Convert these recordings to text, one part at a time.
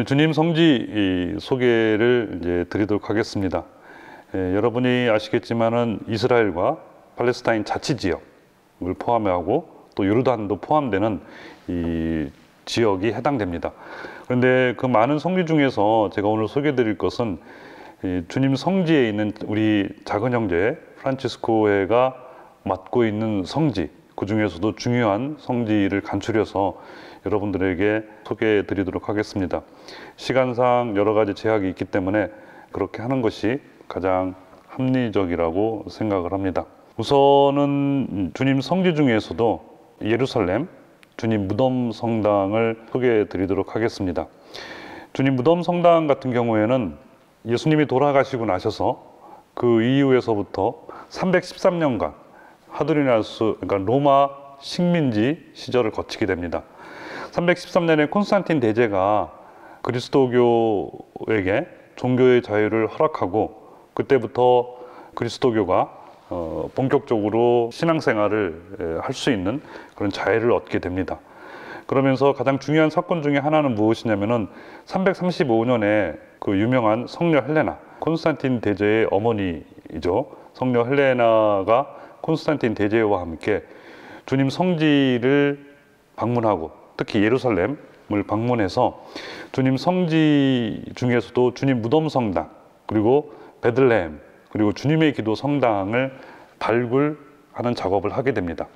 오늘 주님 성지 소개를 이제 드리도록 하겠습니다. 여러분이 아시겠지만은 이스라엘과 팔레스타인 자치 지역을 포함하고 또 요르단도 포함되는 이 지역이 해당됩니다. 그런데 그 많은 성지 중에서 제가 오늘 소개드릴 것은 주님 성지에 있는 우리 작은 형제 프란치스코회가 맡고 있는 성지, 그 중에서도 중요한 성지를 간추려서 여러분들에게 소개해 드리도록 하겠습니다. 시간상 여러 가지 제약이 있기 때문에 그렇게 하는 것이 가장 합리적이라고 생각을 합니다. 우선은 주님 성지 중에서도 예루살렘 주님 무덤 성당을 소개해 드리도록 하겠습니다. 주님 무덤 성당 같은 경우에는 예수님이 돌아가시고 나셔서 그 이후에서부터 313년간 하드리나스, 그러니까 로마 식민지 시절을 거치게 됩니다. 313년에 콘스탄틴 대제가 그리스도교에게 종교의 자유를 허락하고 그때부터 그리스도교가 본격적으로 신앙생활을 할 수 있는 그런 자유를 얻게 됩니다. 그러면서 가장 중요한 사건 중에 하나는 무엇이냐면은 335년에 그 유명한 성녀 헬레나, 콘스탄틴 대제의 어머니이죠. 성녀 헬레나가 콘스탄틴 대제와 함께 주님 성지를 방문하고 특히 예루살렘을 방문해서 주님 성지 중에서도 주님 무덤 성당, 그리고 베들레헴, 그리고 주님의 기도 성당을 발굴하는 작업을 하게 됩니다.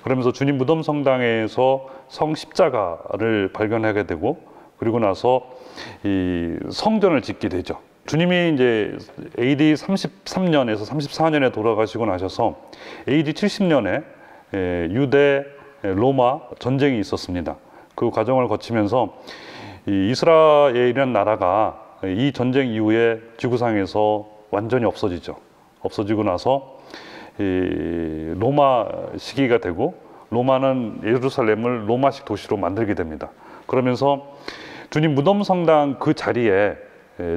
그러면서 주님 무덤 성당에서 성 십자가를 발견하게 되고, 그리고 나서 이 성전을 짓게 되죠. 주님이 이제 AD 33년에서 34년에 돌아가시고 나셔서 AD 70년에 유대 로마 전쟁이 있었습니다. 그 과정을 거치면서 이 이스라엘이라는 나라가 이 전쟁 이후에 지구상에서 완전히 없어지죠. 없어지고 나서 이 로마 시기가 되고, 로마는 예루살렘을 로마식 도시로 만들게 됩니다. 그러면서 주님 무덤 성당 그 자리에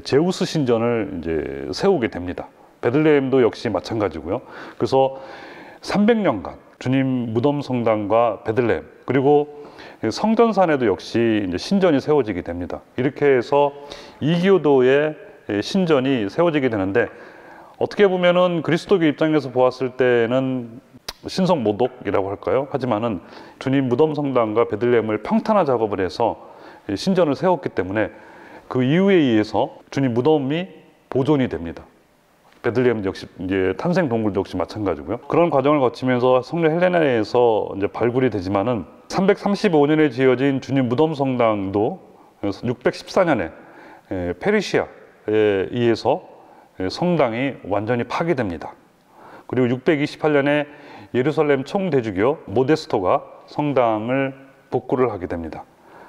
제우스 신전을 이제 세우게 됩니다. 베들레헴도 역시 마찬가지고요. 그래서 300년간 주님 무덤 성당과 베들레헴, 그리고 성전산에도 역시 이제 신전이 세워지게 됩니다. 이렇게 해서 이교도의 신전이 세워지게 되는데, 어떻게 보면은 그리스도교 입장에서 보았을 때는 신성모독이라고 할까요? 하지만은 주님 무덤 성당과 베들레헴을 평탄화 작업을 해서 신전을 세웠기 때문에 그 이유에 의해서 주님 무덤이 보존이 됩니다. 베들레헴 역시 이제 탄생 동굴도 역시 마찬가지고요. 그런 과정을 거치면서 성녀 헬레나에서 이제 발굴이 되지만은 335년에 지어진 주님 무덤 성당도 614년에 페르시아에 의해서 성당이 완전히 파괴됩니다. 그리고 628년에 예루살렘 총대주교 모데스토가 성당을 복구를 하게 됩니다.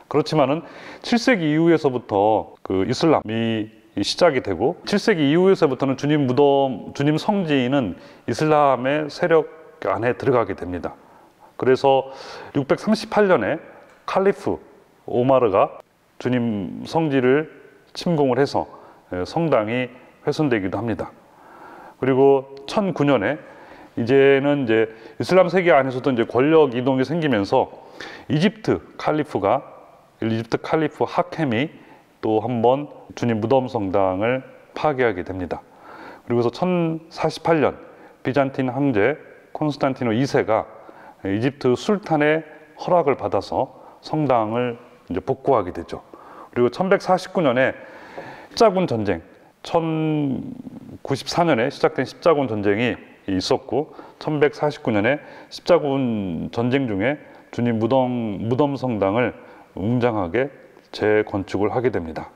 그렇지만은 7세기 이후에서부터 그 이슬람이 시작이 되고, 7세기 이후에서부터는 주님 무덤, 주님 성지는 이슬람의 세력 안에 들어가게 됩니다. 그래서 638년에 칼리프 오마르가 주님 성지를 침공을 해서 성당이 훼손되기도 합니다. 그리고 1009년에 이제는 이제 이슬람 세계 안에서도 이제 권력 이동이 생기면서 이집트 칼리프 하켐이 또 한 번 주님 무덤 성당을 파괴하게 됩니다. 그리고서 1048년 비잔틴 황제 콘스탄티노 2세가 이집트 술탄의 허락을 받아서 성당을 이제 복구하게 되죠. 그리고 1149년에 십자군 전쟁, 1094년에 시작된 십자군 전쟁이 있었고, 1149년에 십자군 전쟁 중에 주님 무덤 성당을 웅장하게 재건축을 하게 됩니다.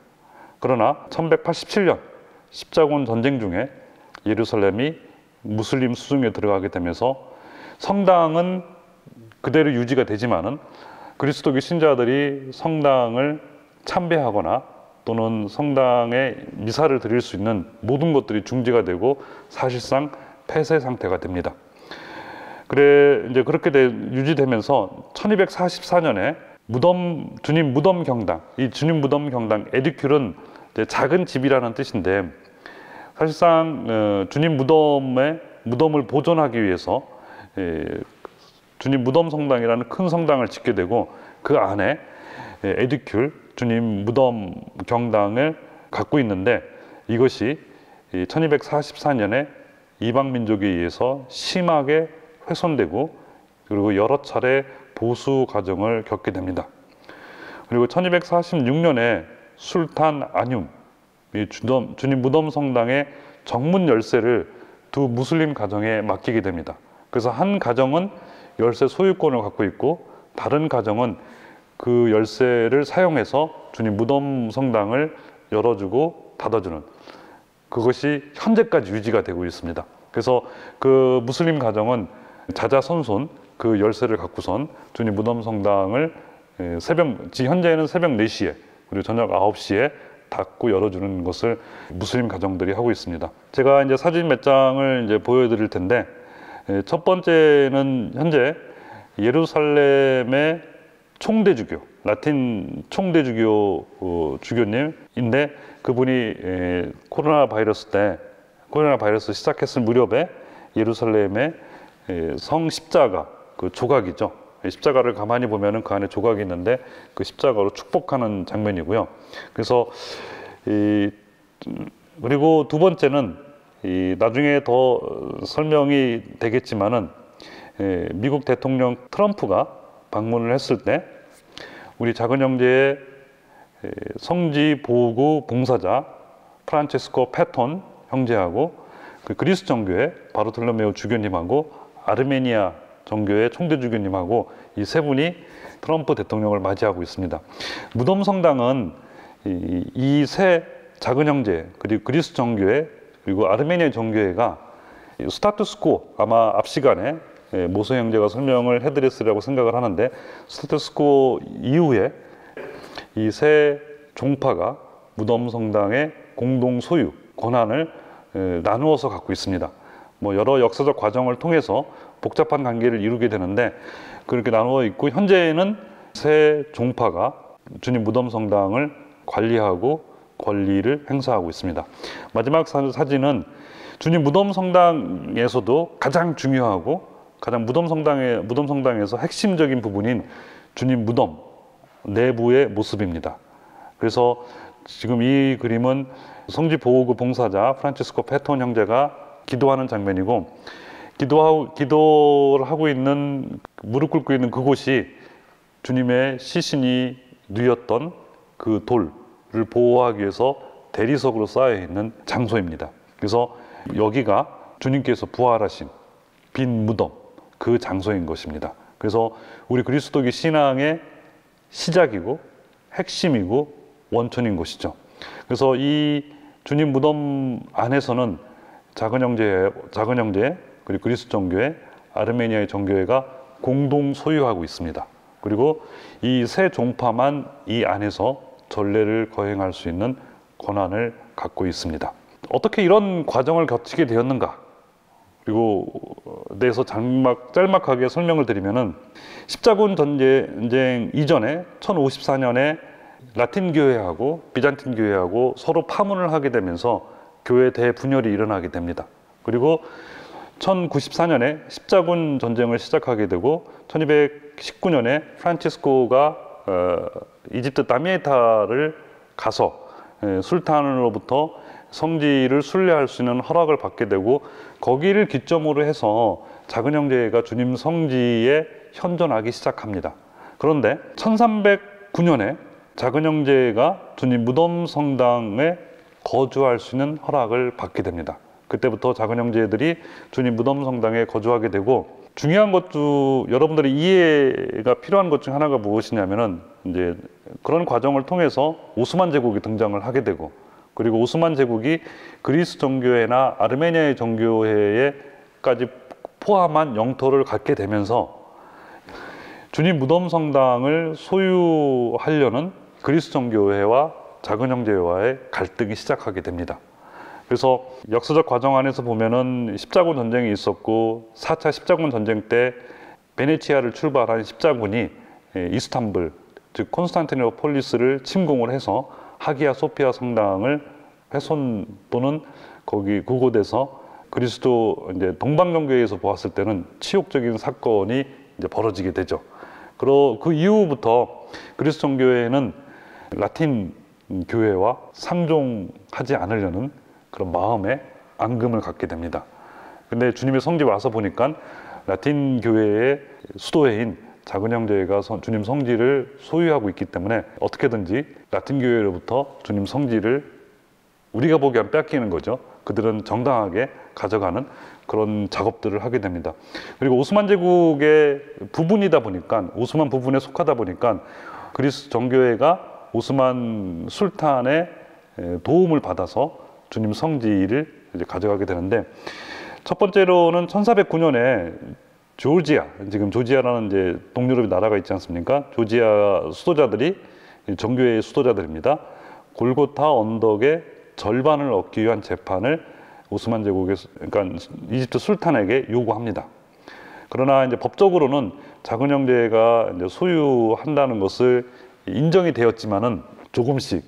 그러나 1187년 십자군 전쟁 중에 예루살렘이 무슬림 수중에 들어가게 되면서 성당은 그대로 유지가 되지만은 그리스도교 신자들이 성당을 참배하거나 또는 성당에 미사를 드릴 수 있는 모든 것들이 중지가 되고 사실상 폐쇄 상태가 됩니다. 이제 그렇게 유지되면서 1244년에 주님 무덤 경당, 이 주님 무덤 경당, 에디큘은 작은 집이라는 뜻인데, 사실상 주님 무덤을 보존하기 위해서 주님 무덤 성당이라는 큰 성당을 짓게 되고, 그 안에 에디큘, 주님 무덤 경당을 갖고 있는데 이것이 1244년에 이방 민족에 의해서 심하게 훼손되고 그리고 여러 차례 보수 과정을 겪게 됩니다. 그리고 1246년에 술탄 아뇽, 주님 무덤 성당의 정문 열쇠를 두 무슬림 가정에 맡기게 됩니다. 그래서 한 가정은 열쇠 소유권을 갖고 있고 다른 가정은 그 열쇠를 사용해서 주님 무덤 성당을 열어주고 닫아주는, 그것이 현재까지 유지가 되고 있습니다. 그래서 그 무슬림 가정은 자자손손 그 열쇠를 갖고선 주님 무덤 성당을 현재는 새벽 4시에 그리고 저녁 9시에 닫고 열어주는 것을 무슬림 가정들이 하고 있습니다. 제가 이제 사진 몇 장을 이제 보여드릴 텐데, 첫 번째는 현재 예루살렘의 총대주교, 라틴 총대주교 주교님인데, 그분이 코로나 바이러스 시작했을 무렵에 예루살렘의 성 십자가, 그 조각이죠. 십자가를 가만히 보면은 그 안에 조각이 있는데 그 십자가로 축복하는 장면이고요. 그래서 그리고 두 번째는 나중에 더 설명이 되겠지만은 미국 대통령 트럼프가 방문을 했을 때 우리 작은 형제의 성지 보호구 봉사자 프란체스코 패톤 형제하고 그 그리스 정교회 바르톨로메오 주교님하고 아르메니아 정교회 총대주교님하고 이 세 분이 트럼프 대통령을 맞이하고 있습니다. 무덤 성당은 이 세 작은 형제, 그리고 그리스 정교회, 그리고 아르메니아 정교회가 스타투스코, 아마 앞 시간에 모소 형제가 설명을 해드렸으리라고 생각을 하는데, 스타투스코 이후에 이 세 종파가 무덤 성당의 공동 소유 권한을 나누어서 갖고 있습니다. 뭐 여러 역사적 과정을 통해서 복잡한 관계를 이루게 되는데 그렇게 나누어 있고, 현재는 세 종파가 주님 무덤 성당을 관리하고 권리를 행사하고 있습니다. 마지막 사진은 주님 무덤 성당에서도 가장 중요하고 가장 무덤 성당에서 핵심적인 부분인 주님 무덤 내부의 모습입니다. 그래서 지금 이 그림은 성지 보호구 봉사자 프란치스코 패톤 형제가 기도하는 장면이고, 기도를 하고 있는, 무릎 꿇고 있는 그곳이 주님의 시신이 누였던 그 돌을 보호하기 위해서 대리석으로 쌓여 있는 장소입니다. 그래서 여기가 주님께서 부활하신 빈 무덤, 그 장소인 것입니다. 그래서 우리 그리스도교 신앙의 시작이고 핵심이고 원천인 것이죠. 그래서 이 주님 무덤 안에서는 작은 형제 그리고 그리스 정교회, 아르메니아의 정교회가 공동 소유하고 있습니다. 그리고 이 세 종파만 이 안에서 전례를 거행할 수 있는 권한을 갖고 있습니다. 어떻게 이런 과정을 거치게 되었는가? 그리고 대해서 짤막하게 설명을 드리면은, 십자군 전쟁 이전에 1054년에 라틴 교회하고 비잔틴 교회하고 서로 파문을 하게 되면서 교회 대분열이 일어나게 됩니다. 그리고 1094년에 십자군 전쟁을 시작하게 되고 1219년에 프란치스코가 이집트 다미에타를 가서 술탄으로부터 성지를 순례할 수 있는 허락을 받게 되고, 거기를 기점으로 해서 작은 형제가 주님 성지에 현존하기 시작합니다. 그런데 1309년에 작은 형제가 주님 무덤 성당에 거주할 수 있는 허락을 받게 됩니다. 그때부터 작은 형제들이 주님 무덤 성당에 거주하게 되고, 중요한 것도 여러분들이 이해가 필요한 것 중 하나가 무엇이냐면은, 이제 그런 과정을 통해서 오스만 제국이 등장을 하게 되고, 그리고 오스만 제국이 그리스 정교회나 아르메니아의 정교회에까지 포함한 영토를 갖게 되면서 주님 무덤 성당을 소유하려는 그리스 정교회와 작은 형제와의 갈등이 시작하게 됩니다. 그래서 역사적 과정 안에서 보면은 십자군 전쟁이 있었고, 4차 십자군 전쟁 때 베네치아를 출발한 십자군이 이스탄불, 즉 콘스탄티노폴리스를 침공을 해서 하기야 소피아 성당을 훼손 또는 그곳에서 그리스도 이제 동방정교회에서 보았을 때는 치욕적인 사건이 이제 벌어지게 되죠. 그 이후부터 그리스 정교회는 라틴 교회와 상종하지 않으려는 그런 마음에 앙금을 갖게 됩니다. 근데 주님의 성지 와서 보니까 라틴 교회의 수도회인 작은 형제가 주님 성지를 소유하고 있기 때문에 어떻게든지 라틴 교회로부터 주님 성지를 우리가 보기엔 뺏기는 거죠. 그들은 정당하게 가져가는 그런 작업들을 하게 됩니다. 그리고 오스만 제국의 부분이다 보니까, 오스만 부분에 속하다 보니까 그리스 정교회가 오스만 술탄의 도움을 받아서 주님 성지를 이제 가져가게 되는데, 첫 번째로는 1409년에 조지아, 지금 조지아라는 이제 동유럽의 나라가 있지 않습니까? 조지아 수도자들이, 정교회의 수도자들입니다. 골고타 언덕의 절반을 얻기 위한 재판을 오스만 제국의, 그러니까 이집트 술탄에게 요구합니다. 그러나 이제 법적으로는 작은 형제가 이제 소유한다는 것을 인정이 되었지만은 조금씩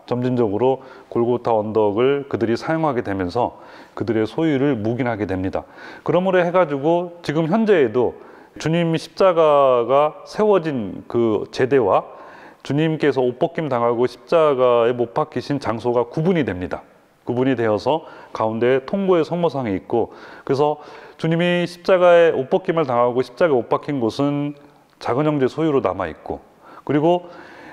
점진적으로 골고타 언덕을 그들이 사용하게 되면서 그들의 소유를 묵인하게 됩니다. 그러므로 해가지고 지금 현재에도 주님 십자가가 세워진 그 제대와 주님께서 옷벗김 당하고 십자가에 못 박히신 장소가 구분이 됩니다. 구분이 되어서 가운데 통고의 성모상이 있고, 그래서 주님이 십자가에 옷벗김을 당하고 십자가에 못 박힌 곳은 작은 형제 소유로 남아 있고, 그리고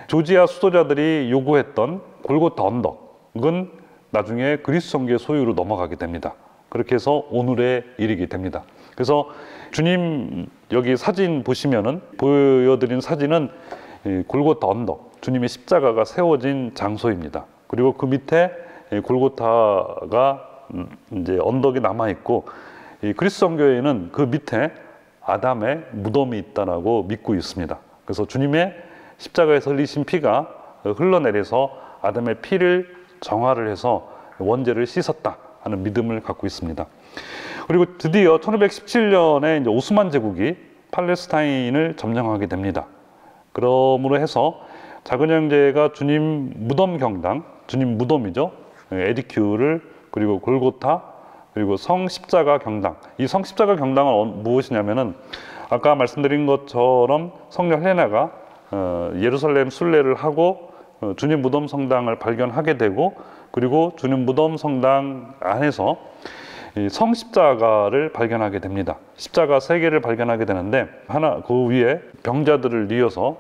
조지아 수도자들이 요구했던 골고타 언덕은 나중에 그리스 정교의 소유로 넘어가게 됩니다. 그렇게 해서 오늘에 이르게 됩니다. 그래서 주님 여기 사진 보시면은, 보여드린 사진은 골고타 언덕, 주님의 십자가가 세워진 장소입니다. 그리고 그 밑에 골고타가 이제 언덕이 남아 있고, 그리스 정교회는 그 밑에 아담의 무덤이 있다라고 믿고 있습니다. 그래서 주님의 십자가에서 흘리신 피가 흘러내려서 아담의 피를 정화를 해서 원죄를 씻었다 하는 믿음을 갖고 있습니다. 그리고 드디어 1517년에 이제 오스만 제국이 팔레스타인을 점령하게 됩니다. 그러므로 해서 작은 형제가 주님 무덤 경당, 주님 무덤이죠, 에디큐를, 그리고 골고타, 그리고 성십자가 경당. 이 성십자가 경당은 무엇이냐면은 아까 말씀드린 것처럼 성녀 헬레나가 예루살렘 순례를 하고 주님 무덤 성당을 발견하게 되고, 그리고 주님 무덤 성당 안에서 성십자가를 발견하게 됩니다. 십자가 3개를 발견하게 되는데, 하나 그 위에 병자들을 뉘어서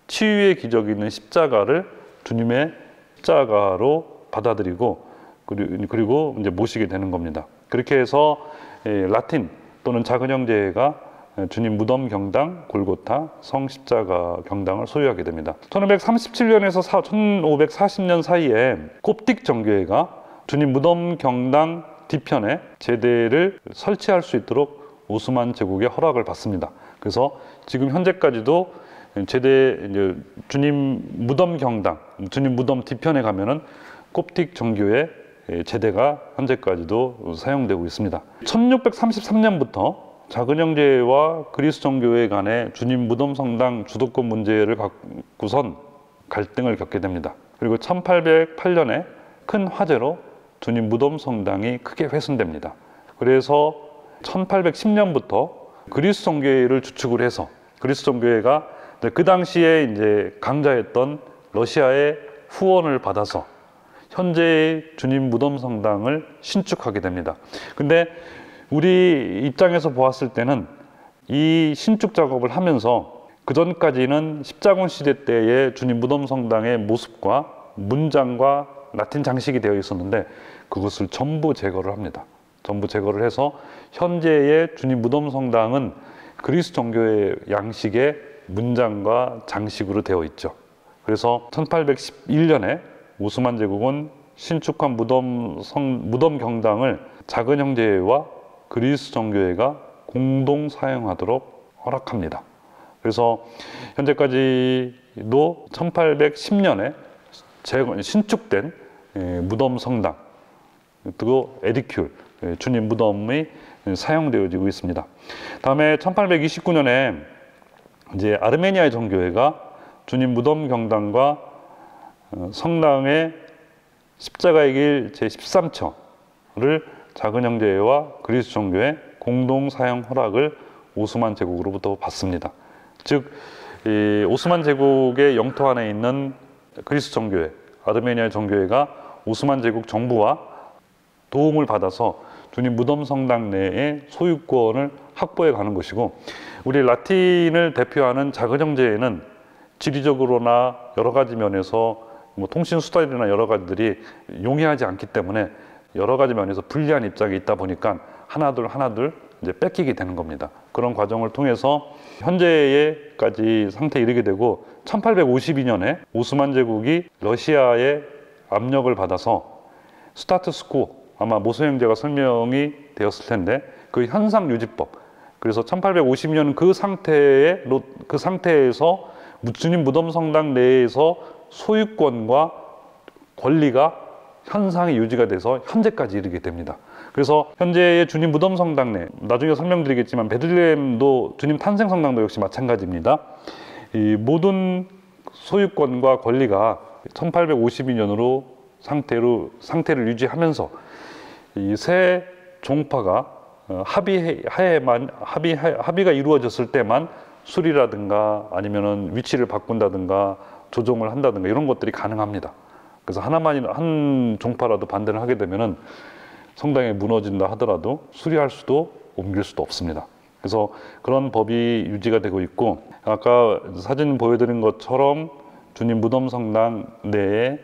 치유의 기적이 있는 십자가를 주님의 십자가로 받아들이고, 그리고 이제 모시게 되는 겁니다. 그렇게 해서 라틴 또는 작은 형제가 주님 무덤 경당, 골고타, 성십자가 경당을 소유하게 됩니다. 1537년에서 1540년 사이에 콥틱 정교회가 주님 무덤 경당 뒤편에 제대를 설치할 수 있도록 오스만 제국의 허락을 받습니다. 그래서 지금 현재까지도 제대, 이제 주님 무덤 경당, 주님 무덤 뒤편에 가면은 콥틱 정교회 제대가 현재까지도 사용되고 있습니다. 1633년부터 작은 형제와 그리스 정교회 간의 주님 무덤 성당 주도권 문제를 갖고선 갈등을 겪게 됩니다. 그리고 1808년에 큰 화재로 주님 무덤 성당이 크게 훼손됩니다. 그래서 1810년부터 그리스 정교회를 주축을 해서, 그리스 정교회가 그 당시에 이제 강자였던 러시아의 후원을 받아서 현재의 주님 무덤 성당을 신축하게 됩니다. 근데 우리 입장에서 보았을 때는 이 신축 작업을 하면서 그 전까지는 십자군 시대 때의 주님 무덤 성당의 모습과 문장과 라틴 장식이 되어 있었는데 그것을 전부 제거를 합니다. 전부 제거를 해서 현재의 주님 무덤 성당은 그리스 정교의 양식의 문장과 장식으로 되어 있죠. 그래서 1811년에 오스만 제국은 신축한 무덤 경당을 작은 형제와 그리스 정교회가 공동 사용하도록 허락합니다. 그래서 현재까지도 1810년에 신축된 무덤 성당, 또 에디큐, 주님 무덤이 사용되어지고 있습니다. 다음에 1829년에 이제 아르메니아의 정교회가 주님 무덤 경당과 성당의 십자가의 길 제13처를 작은 형제와 그리스 정교회 공동 사용 허락을 오스만 제국으로부터 받습니다. 즉 이 오스만 제국의 영토 안에 있는 그리스 정교회, 아르메니아 정교회가 오스만 제국 정부와 도움을 받아서 주님 무덤 성당 내에 소유권을 확보해 가는 것이고, 우리 라틴을 대표하는 작은 형제에는 지리적으로나 여러 가지 면에서 통신 수단이나 여러 가지들이 용이하지 않기 때문에 여러 가지 면에서 불리한 입장에 있다 보니까 하나둘 이제 뺏기게 되는 겁니다. 그런 과정을 통해서 현재에까지 상태에 이르게 되고, 1852년에 오스만 제국이 러시아의 압력을 받아서 스타투스코, 아마 모세 형제가 설명이 되었을 텐데 그 현상 유지법, 그래서 1850년 그 상태에서 주님 무덤 성당 내에서 소유권과 권리가 현상이 유지가 돼서 현재까지 이르게 됩니다. 그래서 현재의 주님 무덤 성당 내, 나중에 설명드리겠지만 베들레헴도 주님 탄생 성당도 역시 마찬가지입니다. 이 모든 소유권과 권리가 1852년으로 상태를 유지하면서 이 세 종파가 합의가 이루어졌을 때만 수리라든가 아니면은 위치를 바꾼다든가 조정을 한다든가 이런 것들이 가능합니다. 그래서 한 종파라도 반대를 하게 되면은 성당이 무너진다 하더라도 수리할 수도 옮길 수도 없습니다. 그래서 그런 법이 유지가 되고 있고, 아까 사진 보여드린 것처럼 주님 무덤 성당 내에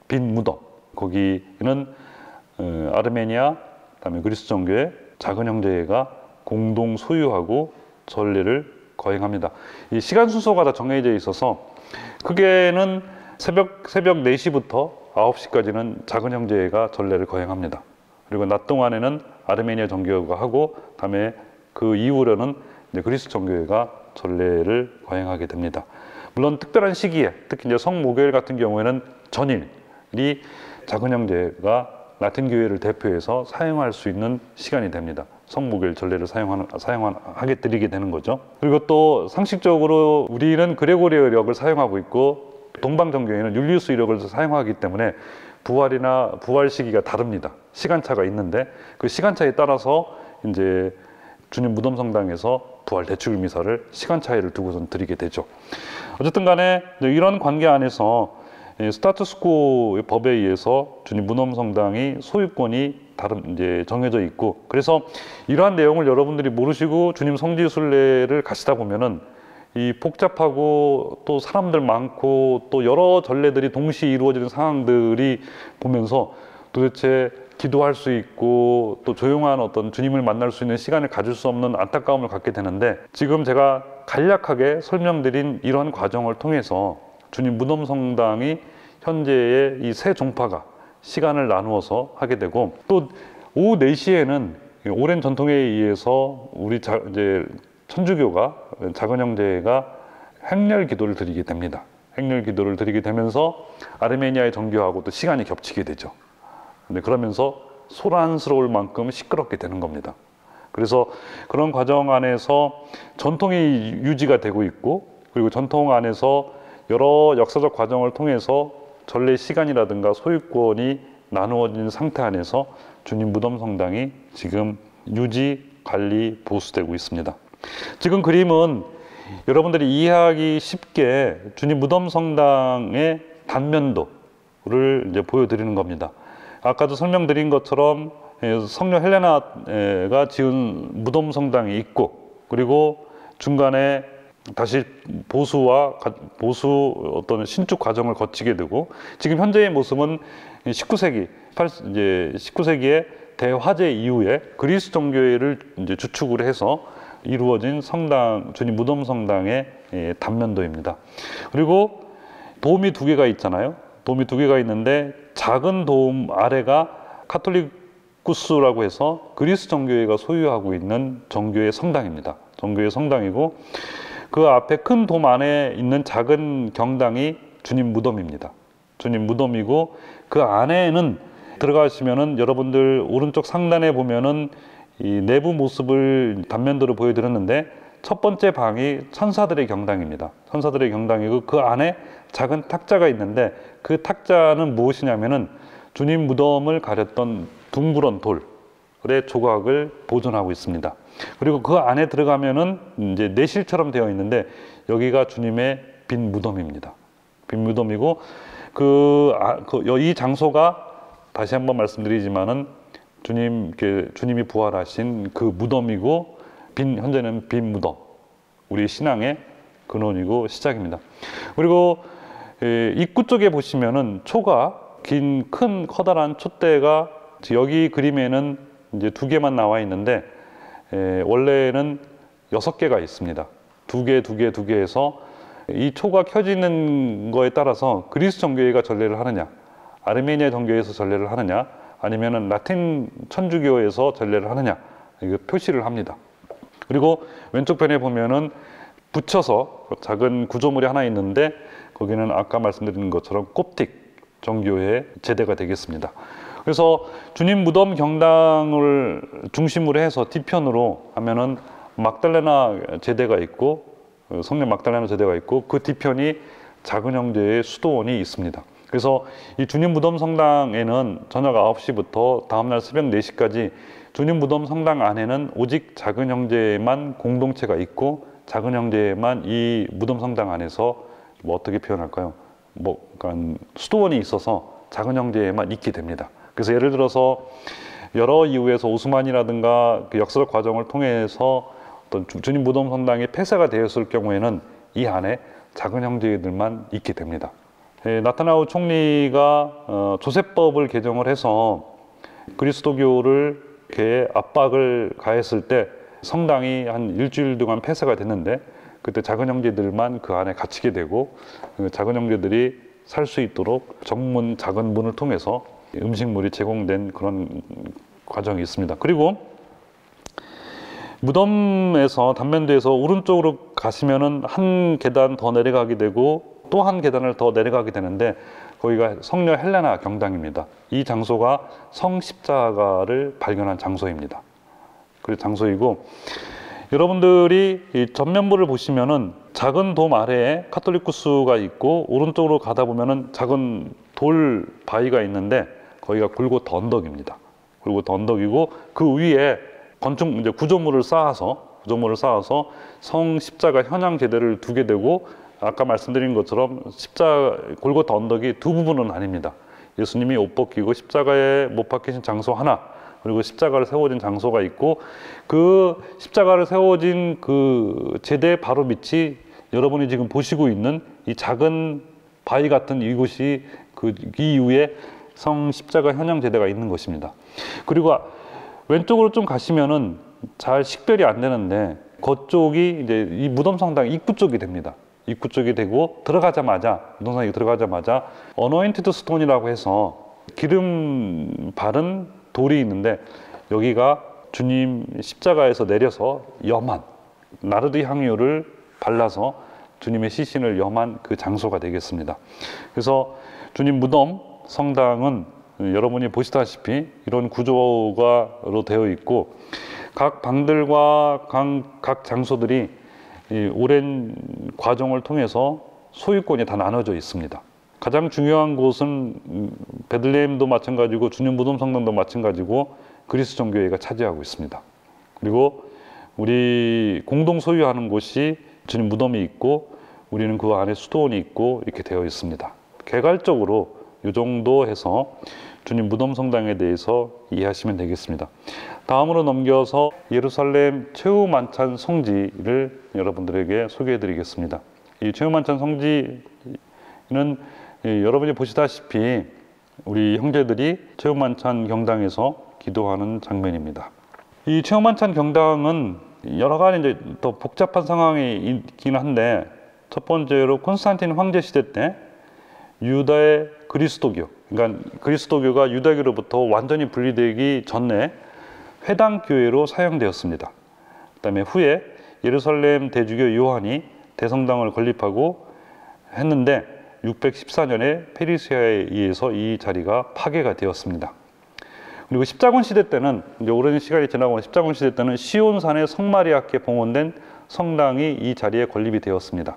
빈 무덤, 거기는 아르메니아, 그다음에 그리스 정교회, 작은 형제회가 공동 소유하고 전례를 거행합니다. 이 시간 순서가 다 정해져 있어서 크게는 새벽 4시부터 9시까지는 작은 형제회가 전례를 거행합니다. 그리고 낮 동안에는 아르메니아 정교회가 하고, 다음에 그 이후로는 이제 그리스 정교회가 전례를 거행하게 됩니다. 물론 특별한 시기에, 특히 이제 성목요일 같은 경우에는 전일이 작은 형제가 라틴 교회를 대표해서 사용할 수 있는 시간이 됩니다. 성목요일 전례를 하게 드리게 되는 거죠. 그리고 또 상식적으로 우리는 그레고리어력을 사용하고 있고 동방 정교회는 율리우스 이력을 사용하기 때문에 부활 시기가 다릅니다. 시간차가 있는데 그 시간차에 따라서 이제 주님 무덤 성당에서 부활 대축일 미사를 시간 차이를 두고선 드리게 되죠. 어쨌든 간에 이런 관계 안에서 스타투스코 법에 의해서 주님 무덤 성당이 소유권이 이제 정해져 있고, 그래서 이러한 내용을 여러분들이 모르시고 주님 성지 순례를 가시다 보면은 이 복잡하고 또 사람들 많고 또 여러 전례들이 동시에 이루어지는 상황들이 보면서 도대체 기도할 수 있고 또 조용한 어떤 주님을 만날 수 있는 시간을 가질 수 없는 안타까움을 갖게 되는데, 지금 제가 간략하게 설명드린 이런 과정을 통해서 주님 무덤 성당이 현재의 이 세 종파가 시간을 나누어서 하게 되고, 또 오후 4시에는 오랜 전통에 의해서 우리 이제 천주교가 작은 형제가 행렬 기도를 드리게 됩니다. 행렬 기도를 드리게 되면서 아르메니아의 정교하고 또 시간이 겹치게 되죠. 근데 그러면서 소란스러울 만큼 시끄럽게 되는 겁니다. 그래서 그런 과정 안에서 전통이 유지가 되고 있고, 그리고 전통 안에서 여러 역사적 과정을 통해서 전례 시간이라든가 소유권이 나누어진 상태 안에서 주님 무덤 성당이 지금 유지, 관리, 보수되고 있습니다. 지금 그림은 여러분들이 이해하기 쉽게 주님 무덤 성당의 단면도를 이제 보여드리는 겁니다. 아까도 설명드린 것처럼 성녀 헬레나가 지은 무덤 성당이 있고, 그리고 중간에 다시 보수 어떤 신축 과정을 거치게 되고, 지금 현재의 모습은 19세기에 대화재 이후에 그리스 정교회를 이제 주축으로 해서 이루어진 주님 무덤 성당의 단면도입니다. 그리고 도움이 2개가 있잖아요. 도움이 2개가 있는데 작은 도움 아래가 카톨리쿠스라고 해서 그리스 정교회가 소유하고 있는 정교회 성당입니다. 정교회 성당이고, 그 앞에 큰 돔 안에 있는 작은 경당이 주님 무덤입니다. 주님 무덤이고, 그 안에는 들어가시면은 여러분들 오른쪽 상단에 보면은 이 내부 모습을 단면도로 보여드렸는데, 첫 번째 방이 천사들의 경당입니다. 천사들의 경당이고, 그 안에 작은 탁자가 있는데, 그 탁자는 무엇이냐면은 주님 무덤을 가렸던 둥그런 돌, 조각을 보존하고 있습니다. 그리고 그 안에 들어가면은 이제 내실처럼 되어 있는데 여기가 주님의 빈 무덤입니다. 빈 무덤이고 이 장소가 다시 한번 말씀드리지만은 주님이 부활하신 그 무덤이고 현재는 빈 무덤, 우리 신앙의 근원이고 시작입니다. 그리고 입구 쪽에 보시면은 큰 커다란 촛대가 여기 그림에는 이제 2개만 나와 있는데 원래는 6개가 있습니다. 2개 해서 이 초가 켜지는 거에 따라서 그리스 정교회가 전례를 하느냐, 아르메니아 정교회에서 전례를 하느냐, 아니면은 라틴 천주교에서 전례를 하느냐, 이거 표시를 합니다. 그리고 왼쪽 편에 보면은 붙여서 작은 구조물이 하나 있는데 거기는 아까 말씀드린 것처럼 콥틱 정교회의 제대가 되겠습니다. 그래서 주님 무덤 경당을 중심으로 해서 뒤편으로 하면은 막달레나 제대가 있고 성령 막달레나 제대가 있고 그 뒤편이 작은 형제의 수도원이 있습니다. 그래서 이 주님 무덤 성당에는 저녁 9시부터 다음날 새벽 4시까지 주님 무덤 성당 안에는 오직 작은 형제만 공동체가 있고 작은 형제만 이 무덤 성당 안에서 어떻게 표현할까요? 그러니까 수도원이 있어서 작은 형제에만 있게 됩니다. 그래서 예를 들어서 여러 이유에서 오스만이라든가 그 역사적 과정을 통해서 어떤 주님 무덤 성당이 폐쇄가 되었을 경우에는 이 안에 작은 형제들만 있게 됩니다. 나타나우 총리가 조세법을 개정을 해서 그리스도교를 이렇게 압박을 가했을 때 성당이 한 일주일 동안 폐쇄가 됐는데 그때 작은 형제들만 그 안에 갇히게 되고 작은 형제들이 살 수 있도록 정문 작은 문을 통해서 음식물이 제공된 그런 과정이 있습니다. 그리고 무덤에서 단면대에서 오른쪽으로 가시면은 한 계단 더 내려가게 되고 또 한 계단을 더 내려가게 되는데 거기가 성녀 헬레나 경당입니다. 이 장소가 성십자가를 발견한 장소입니다. 그 장소이고 여러분들이 이 전면부를 보시면은 작은 돔 아래에 카톨리쿠스가 있고 오른쪽으로 가다 보면은 작은 돌 바위가 있는데 거기가 골고타 언덕입니다. 골고타 언덕이고 그 위에 이제 구조물을 쌓아서 성 십자가 현양 제대를 두게 되고 아까 말씀드린 것처럼 골고타 언덕이 두 부분은 아닙니다. 예수님이 옷 벗기고 십자가에 못 박히신 장소 하나, 그리고 십자가를 세워진 장소가 있고 그 십자가를 세워진 그 제대 바로 밑이 여러분이 지금 보시고 있는 이 작은 바위 같은 이곳이 이 이후에 성 십자가 현양 제대가 있는 것입니다. 그리고 왼쪽으로 좀 가시면은 잘 식별이 안 되는데 그쪽이 이제 이 무덤 성당 입구 쪽이 됩니다. 입구 쪽이 되고 무덤성당에 들어가자마자 어노인티드 스톤이라고 해서 기름 바른 돌이 있는데 여기가 주님 십자가에서 내려서 염한 나르드 향유를 발라서 주님의 시신을 염한 그 장소가 되겠습니다. 그래서 주님 무덤 성당은 여러분이 보시다시피 이런 구조로 되어 있고 각 방들과 각 장소들이 이 오랜 과정을 통해서 소유권이 다 나눠져 있습니다. 가장 중요한 곳은 베들레헴도 마찬가지고 주님 무덤 성당도 마찬가지고 그리스 정교회가 차지하고 있습니다. 그리고 우리 공동 소유하는 곳이 주님 무덤이 있고 우리는 그 안에 수도원이 있고 이렇게 되어 있습니다. 개괄적으로 이 정도 해서 주님 무덤 성당에 대해서 이해하시면 되겠습니다. 다음으로 넘겨서 예루살렘 최후 만찬 성지를 여러분들에게 소개해 드리겠습니다. 이 최후 만찬 성지는 여러분이 보시다시피 우리 형제들이 최후 만찬 경당에서 기도하는 장면입니다. 이 최후 만찬 경당은 여러 가지 이제 더 복잡한 상황이 있긴 한데 첫 번째로 콘스탄틴 황제 시대 때 유다의 그리스도교, 그러니까 그리스도교가 유다교로부터 완전히 분리되기 전에 회당교회로 사용되었습니다. 그다음에 후에 예루살렘 대주교 요한이 대성당을 건립하고 했는데 614년에 페르시아에 의해서 이 자리가 파괴가 되었습니다. 그리고 십자군 시대 때는 이제 오랜 시간이 지나고 십자군 시대 때는 시온산의 성마리아께 봉헌된 성당이 이 자리에 건립이 되었습니다.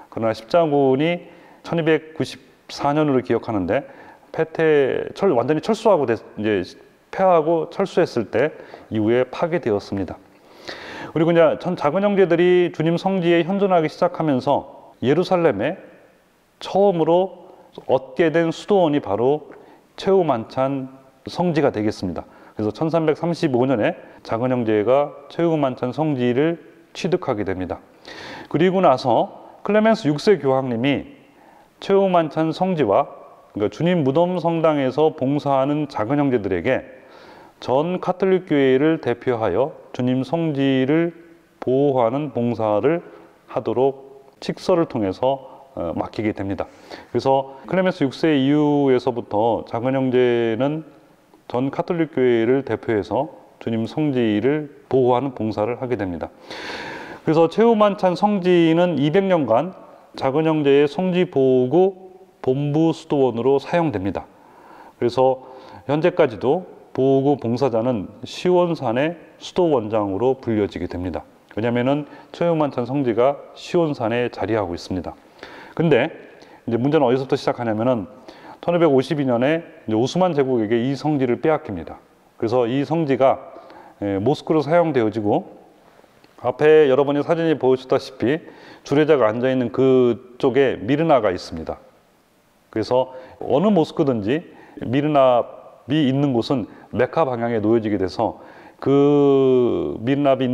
그러나 십자군이 1294년으로 기억하는데 완전히 철수하고 이제 패하고 철수했을 때 이후에 파괴되었습니다. 그리고 이제 작은 형제들이 주님 성지에 현존하기 시작하면서 예루살렘에 처음으로 얻게 된 수도원이 바로 최후만찬 성지가 되겠습니다. 그래서 1335년에 작은 형제가 최후만찬 성지를 취득하게 됩니다. 그리고 나서 클레멘스 6세 교황님이 최후만찬 성지와 그러니까 주님 무덤 성당에서 봉사하는 작은 형제들에게 전 카톨릭 교회를 대표하여 주님 성지를 보호하는 봉사를 하도록 칙서를 통해서 맡기게 됩니다. 그래서 클레멘스 6세 이후에서부터 작은 형제는 전 카톨릭 교회를 대표해서 주님 성지를 보호하는 봉사를 하게 됩니다. 그래서 최후만찬 성지는 200년간 작은 형제의 성지 보호구 본부 수도원으로 사용됩니다. 그래서 현재까지도 보호구 봉사자는 시원산의 수도원장으로 불려지게 됩니다. 왜냐하면 최후만찬 성지가 시원산에 자리하고 있습니다. 근데 이제 문제는 어디서부터 시작하냐면은 1552년에 오스만 제국에게 이 성지를 빼앗깁니다. 그래서 이 성지가 모스크로 사용되어지고 앞에 여러분이 사진이 보여주다시피 주례자가 앉아있는 그쪽에 미르나가 있습니다. 그래서 어느 모스크든지 미르납이 있는 곳은 메카 방향에 놓여지게 돼서 그 미르납이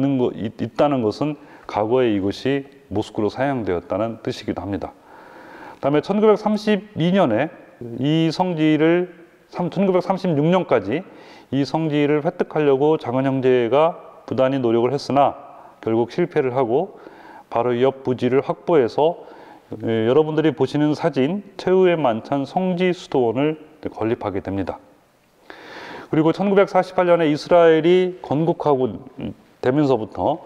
있다는 것은 과거에 이곳이 모스크로 사용되었다는 뜻이기도 합니다. 다음에 1932년에 이 성지를 1936년까지 이 성지를 획득하려고 작은 형제가 부단히 노력을 했으나 결국 실패를 하고 바로 옆 부지를 확보해서 여러분들이 보시는 사진 최후의 만찬 성지 수도원을 건립하게 됩니다. 그리고 1948년에 이스라엘이 건국하고 되면서부터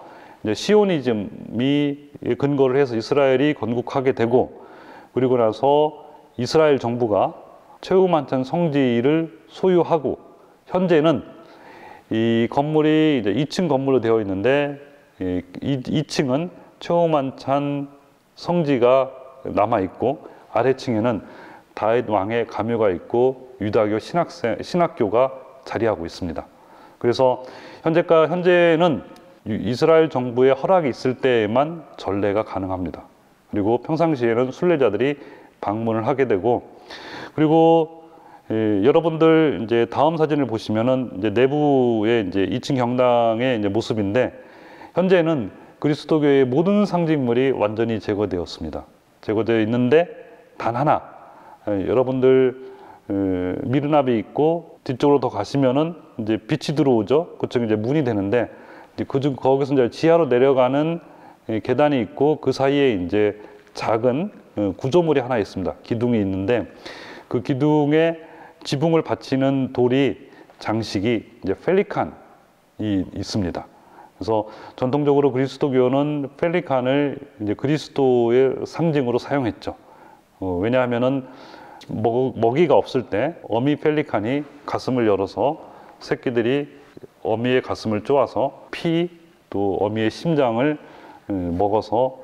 이제 시오니즘이 근거를 해서 이스라엘이 건국하게 되고 그리고 나서 이스라엘 정부가 최후만찬 성지를 소유하고 현재는 이 건물이 이제 2층 건물로 되어 있는데 2층은 최후만찬 성지가 남아 있고 아래층에는 다윗 왕의 가묘가 있고 유다교 신학교가 자리하고 있습니다. 그래서 현재는 이스라엘 정부의 허락이 있을 때에만 전례가 가능합니다. 그리고 평상시에는 순례자들이 방문을 하게 되고 그리고 여러분들 이제 다음 사진을 보시면은 이제 내부의 이제 2층 경당의 이제 모습인데 현재는 그리스도교의 모든 상징물이 완전히 제거되었습니다. 제거되어 있는데 단 하나 여러분들 미르납이 있고 뒤쪽으로 더 가시면은 이제 빛이 들어오죠. 그쪽에 이제 문이 되는데 이제 거기서 이제 지하로 내려가는 계단이 있고 그 사이에 이제 작은 구조물이 하나 있습니다. 기둥이 있는데 그 기둥에 지붕을 받치는 돌이 장식이 이제 펠리칸이 있습니다. 그래서 전통적으로 그리스도교는 펠리칸을 이제 그리스도의 상징으로 사용했죠. 왜냐하면은 먹이가 없을 때 어미 펠리칸이 가슴을 열어서 새끼들이 어미의 가슴을 쪼아서 피 또 어미의 심장을 먹어서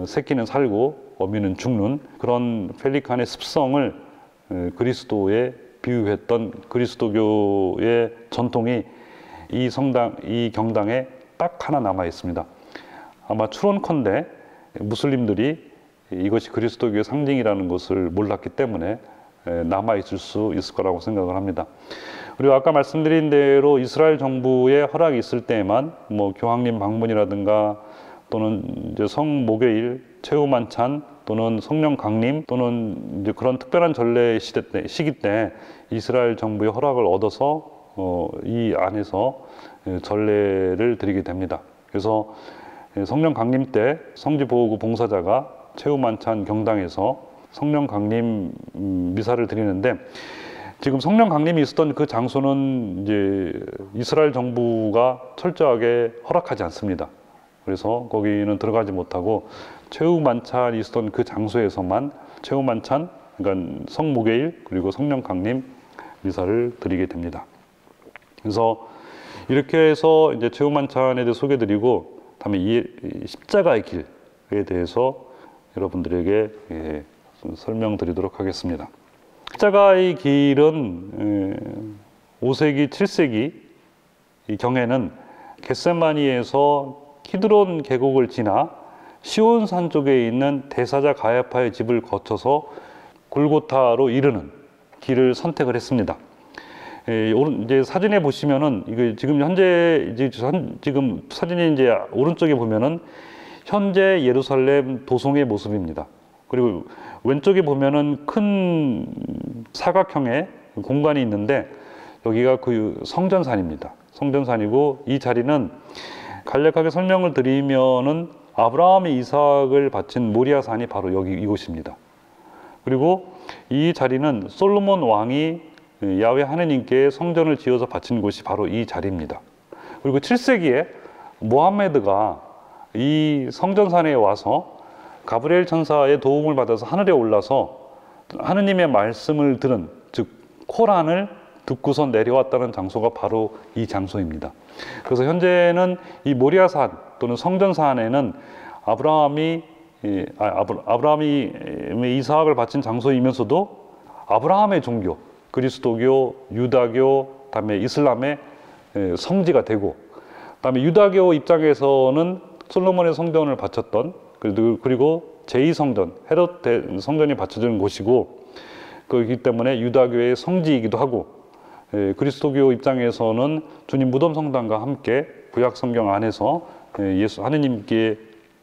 새끼는 살고 어미는 죽는 그런 펠리칸의 습성을 그리스도에 비유했던 그리스도교의 전통이 이 경당에 딱 하나 남아 있습니다. 아마 추론컨대 무슬림들이 이것이 그리스도교의 상징이라는 것을 몰랐기 때문에 남아 있을 수 있을 거라고 생각을 합니다. 그리고 아까 말씀드린 대로 이스라엘 정부의 허락이 있을 때에만 뭐 교황님 방문이라든가 또는 이제 성목요일, 최후만찬 또는 성령 강림 또는 이제 그런 특별한 전례 시기 때 이스라엘 정부의 허락을 얻어서 이 안에서 전례를 드리게 됩니다. 그래서 성령 강림 때 성지보호구 봉사자가 최후만찬 경당에서 성령 강림 미사를 드리는데 지금 성령 강림이 있었던 그 장소는 이제 이스라엘 정부가 철저하게 허락하지 않습니다. 그래서 거기는 들어가지 못하고 최후만찬이 있었던 그 장소에서만 최후만찬, 그러니까 성목요일 그리고 성령 강림 미사를 드리게 됩니다. 그래서 이렇게 해서 이제 최후만찬에 대해 소개드리고 다음에 이 십자가의 길에 대해서 여러분들에게 설명드리도록 하겠습니다. 십자가의 길은 5세기, 7세기 이 경에는 겟세마니에서 키드론 계곡을 지나 시온산 쪽에 있는 대사자 가야파의 집을 거쳐서 골고타로 이르는 길을 선택을 했습니다. 이제 사진에 보시면은 이거 지금 현재 지금 사진이 이제 오른쪽에 보면은 현재 예루살렘 도성의 모습입니다. 그리고 왼쪽에 보면은 큰 사각형의 공간이 있는데 여기가 그 성전산입니다. 성전산이고 이 자리는 간략하게 설명을 드리면은 아브라함이 이삭을 바친 모리아산이 바로 여기 이곳입니다. 그리고 이 자리는 솔로몬 왕이 야훼 하느님께 성전을 지어서 바친 곳이 바로 이 자리입니다. 그리고 7세기에 모하메드가 이 성전산에 와서 가브리엘 천사의 도움을 받아서 하늘에 올라서 하느님의 말씀을 들은, 즉 코란을 듣고선 내려왔다는 장소가 바로 이 장소입니다. 그래서 현재는 이 모리아산 또는 성전산에는 아브라함이 이삭을 바친 장소이면서도 아브라함의 종교, 그리스도교, 유다교, 그다음에 이슬람의 성지가 되고, 그다음에 유다교 입장에서는 솔로몬의 성전을 바쳤던, 그리고 제2성전, 헤롯 성전이 바쳐진 곳이고, 그렇기 때문에 유다교의 성지이기도 하고, 그리스도교 입장에서는 주님 무덤 성당과 함께 구약 성경 안에서 예수 하느님께